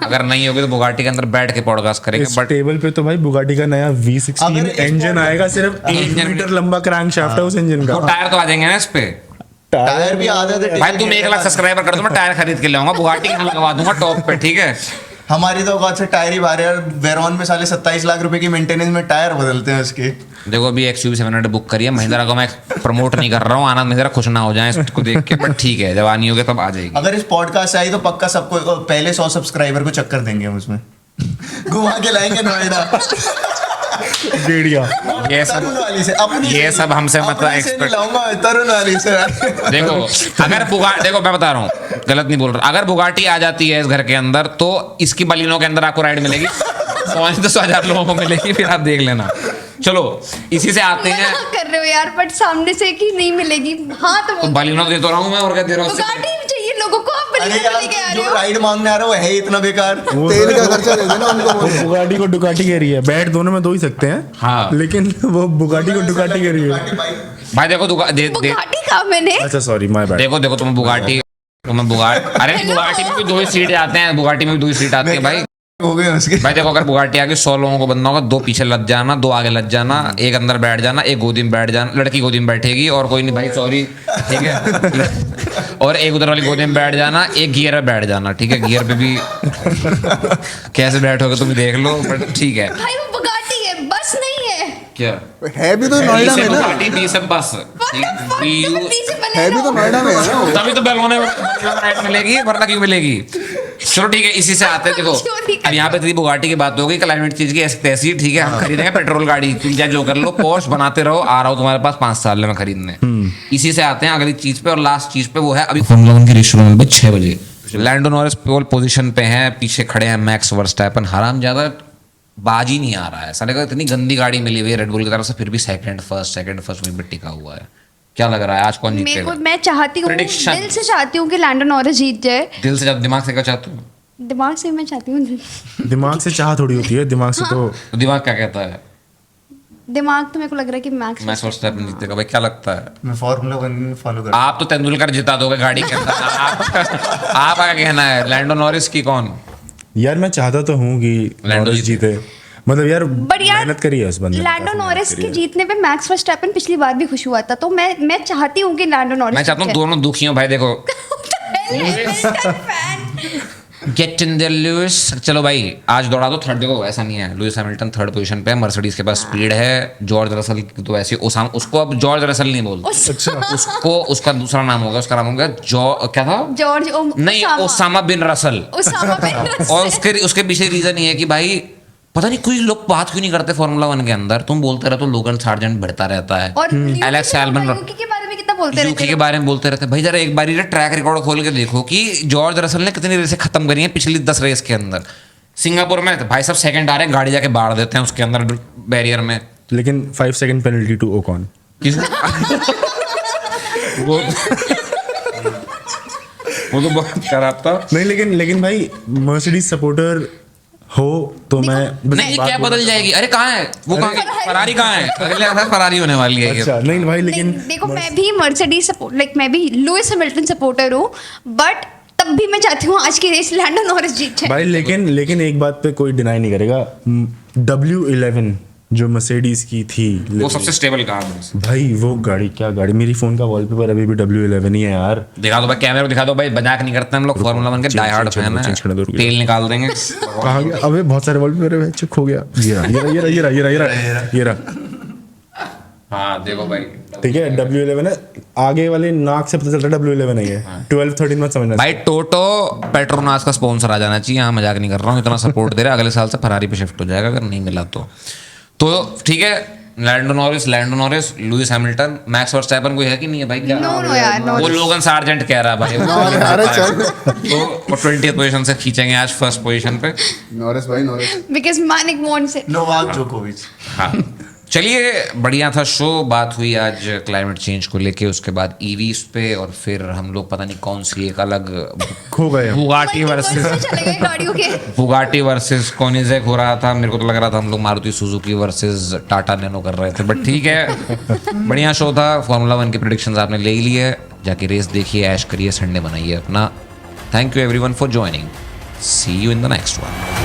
अगर नहीं होगी तो बुगाटी के अंदर बैठ के पॉडकास्ट करेंगे। इस बट टेबल पे तो भाई बुगाटी का नया V16 अगर इस इंजन आएगा, सिर्फ 1 इंजन- मीटर लंबा क्रैंक शाफ्ट है उस इंजन वो का। टायर तो आ जाएंगे ना इस पे। टायर भी आधे थे। भाई तुम 1 लाख सब्सक्राइबर कर दो, मैं टायर खरीद के लाऊंगा, बुगाटी यहाँ लगवा दूंगा टॉप पे, ठीक है। हमारी तो औकात से टायर ही बाहर है। वेरॉन में साले 27 लाख रुपए की मेंटेनेंस में टायर बदलते हैं उसके। देखो अभी XUV 700 बुक करिए, महिंद्रा को मैं प्रमोट नहीं कर रहा हूँ, आनंद महिंद्रा खुश ना हो जाए इसको देख के, बट ठीक है जब आनी होगी तब आ जाएगी। अगर इस पॉडकास्ट से आई तो पक्का सबको पहले 100 सब्सक्राइबर को चक्कर देंगे हम उसमें। घुमा के लाएंगे नोएडा। गेड़िया। ये सब तरुण वाली से, अपनी ये से सब हमसे अपनी मतलब से नहीं एक्सपेक्ट। लाऊंगा, तरुण वाली से। देखो अगर देखो मैं बता रहा हूँ, गलत नहीं बोल रहा, अगर बुगाटी आ जाती है इस घर के अंदर तो इसकी बलिनों के अंदर आपको राइड मिलेगी, 500,000 लोगों को मिलेगी, फिर आप देख लेना। चलो इसी से आते हैं। मना कर रहे हो यार, बट सामने से कि नहीं मिलेगी। हाँ तो तो बलिनों दे तो रहा हूँ मैं, और क्या दे रहा हूँ। गाड़ी भी चाहिए लोगों को, आप अरे बलिया लेके आ यार, रहे जो हो। राइड मांगने आ रहा है वो है ही इतना बेकार। तेल का खर्चा दे देना उनको। वो बुगाटी को डुकाटी कह रही है, बैट दोनों में दो ही सकते हैं। हाँ। लेकिन वो बुगाटी को डुकाटी कह रही है। भाई देखो बुगाटी कहा मैंने। अच्छा सॉरी, माय बैड। देखो देखो तुम्हें बुगाटी अरे बुगाटी में भी 2 ही सीट आते हैं, बुगाटी में भी 2 ही सीट आती है भाई। हो गए उसके। भाई देखो अगर बुगाटी आगे 100 लोगों को बनना होगा, 2 पीछे लग जाना, 2 आगे लग जाना, एक अंदर बैठ जाना, एक गोदी में बैठ जाना, लड़की गोदी में बैठेगी और कोई नहीं भाई सॉरी, ठीक है। और एक उधर वाली गोदी में बैठ जाना, एक गियर में बैठ जाना, ठीक है। गियर पे भी कैसे बैठोगे तुम देख लो, बट ठीक है। भाई वो बुगाटी है, बस नहीं है। क्या है भी तो नोएडा में ना। बुगाटी बी से बस What the fuck? BU पीछे बने है भी तो नोएडा में है ना वो। तभी तो बैलोने राइट मिलेगी, वरना क्यों मिलेगी। चलो ठीक है, इसी से आते हैं। देखो अब यहाँ पे तेरी बुगाटी की बात हो गई, क्लाइमेट चीज की ऐसी तैसी, ठीक है। हम खरीदेंगे पेट्रोल गाड़ी, तुम चाहे जो कर लो, पोर्श बनाते रहो, आ रहा हूँ तुम्हारे पास 5 साल में खरीदने। इसी से आते हैं अगली चीज पे और लास्ट चीज पे, वो है अभी फॉर्मूला 1 की रेस शुरू होने 6 बजे। लैंडो नॉरिस पोल पोजीशन पे हैं, पीछे खड़े हैं मैक्स वर्स्टैपन। हराम ज्यादा बाज ही नहीं आ रहा है साले का, इतनी गंदी गाड़ी मिली हुई है रेड बुल की तरफ से, फिर भी सेकंड फर्स्ट वहीं पे टिका हुआ है। क्या लग रहा है आज कौन मेरे जीतेगा? को, मैं चाहती हूँ, Prediction. दिल से चाहती हूँ कि लैंडो नॉरिस जीत जाए। दिल से ज्यादा दिमाग से क्या चाहते हो? दिमाग से मैं चाहती हूँ। दिमाग से चाह थोड़ी होती है, दिमाग से तो तो दिमाग क्या कहता है? दिमाग तो मेरे को लग रहा है कि मैक्स मैं सोचता है जीतेगा। भाई क्या लगता है? मैं फार्मूला 1 फॉलो कर। आप तो तेंदुलकर जिता दोगे गाड़ी के अंदर। आप क्या कहना है, लैंडो नॉरिस की कौन? यार मैं चाहता तो हूँ कि लैंडो नॉरिस जीते, मतलब यार बट यार मेहनत करी है उस बंदे ने, लैंडो काफी नॉरिस मेहनत के करी है। जीतने पे मैक्स वर्स्टैपन पिछली बार भी खुश हुआ था, तो मैं चाहती हूँ कि लैंडो नॉरिस मैं चाहता हूँ दोनों दुखी हों भाई। देखो गेट इन देयर लुइस। चलो भाई आज दौड़ा दो थर्ड। देखो ऐसा नहीं है, लुइस हैमिल्टन 3rd पोजीशन पे है, मर्सिडीज के पास स्पीड है। जॉर्ज रसल की तो ऐसी उसको अब जॉर्ज रसल नहीं बोलते, उसको उसका दूसरा नाम होगा, उसका नाम होगा क्या था? जॉर्ज नहीं, ओसामा बिन रसल। उसामा बिन रसल। और उसके पीछे रीजन ये है कि भाई पता नहीं कोई लोग बात क्यों नहीं करते फार्मूला 1 के अंदर। तुम बोलते रहते हो लोगन सार्जेंट बढ़ता रहता है, और एलेक्स एल्बन यूकी के बारे में कितना बोलते रहते यूकी के बारे में बोलते रहते हैं। भाई जरा एक बार ट्रैक रिकॉर्ड खोल के देखो कि जॉर्ज रसल ने कितनी रेसें खत्म करी हैं पिछली 10 रेस के अंदर। सिंगापुर में भाई सब सेकंड आ रहे हैं, गाड़ी जाके बाढ़ देते हैं उसके अंदर बैरियर में। लेकिन 5 सेकंड पेनल्टी टू ओकॉन। वो तो बहुत खराब था। नहीं लेकिन भाई मर्सिडीज सपोर्टर हो तो मैं बस नहीं, ये बात क्या बोल- बदल जाएगी? अरे कहाँ है वो? कहाँ गई? फरारी कहाँ है? अगले साल फरारी होने वाली है ये। अच्छा नहीं भाई लेकिन देखो मैं भी मर्सिडीज सपोर्ट लाइक मैं भी लुइस हैमिल्टन सपोर्टर हूँ बट तब भी मैं चाहती हूँ आज की रेस लैंडो नॉरिस जीत जाए। भाई लेकिन एक बात पे कोई डिनाई नहीं करेगा, W11 जो मर्सिडीज की थी वो सबसे स्टेबल कार है। भाई वो गाड़ी, क्या गाड़ी, मेरी फोन का वॉलपेपर अभी भी W11 ही है यार। दिखा दो भाई, कैमरे को दिखा दो भाई, मजाक नहीं करते हम लोग, फार्मूला 1 के डाई हार्ड फैन change करना, है, रुक तेल निकाल देंगे। कहाँ गया? अबे बहुत सारे वॉलपेपर है, चुप हो गया। ये रहा। हाँ देखो भाई, ठीक है W11 है, आगे वाले नाक से पता चलता है W11 है ये। 12-13 मत समझना। भाई टोटो पेट्रोनास का स्पॉन्सर आ जाना चाहिए, हाँ मजाक नहीं कर रहा हूँ, इतना सपोर्ट दे रहा है, अगले साल से फरारी पे शिफ्ट हो जाएगा अगर नहीं मिला तो ठीक है। Lando Norris, Lewis Hamilton, Max Verstappen कोई है कि नहीं है भाई? क्या नो यार नो। वो लोगन सार्जेंट कह रहा है भाई, अरे चल तो वो 20th पोजीशन से खींचेंगे आज फर्स्ट पोजीशन पे। नॉरिस भाई Norris because Manik wants it. Novak जोकोविच। हाँ चलिए, बढ़िया था शो, बात हुई आज क्लाइमेट चेंज को लेके, उसके बाद ईवीज पे, और फिर हम लोग पता नहीं कौन सी एक अलग खो गए हम। बुगाटी वर्सेस चले गए गाड़ियों के। बुगाटी वर्सेस कोनिजेक हो रहा था। मेरे को तो लग रहा था हम लोग Maruti Suzuki versus Tata nano कर रहे थे, बट ठीक है। बढ़िया शो था। फार्मूला 1 की प्रेडिक्शंस आपने ले ही ली है, जाके रेस देखिए, ऐश करिए, संडे बनाइए अपना। Thank you everyone for joining, see you in the next one.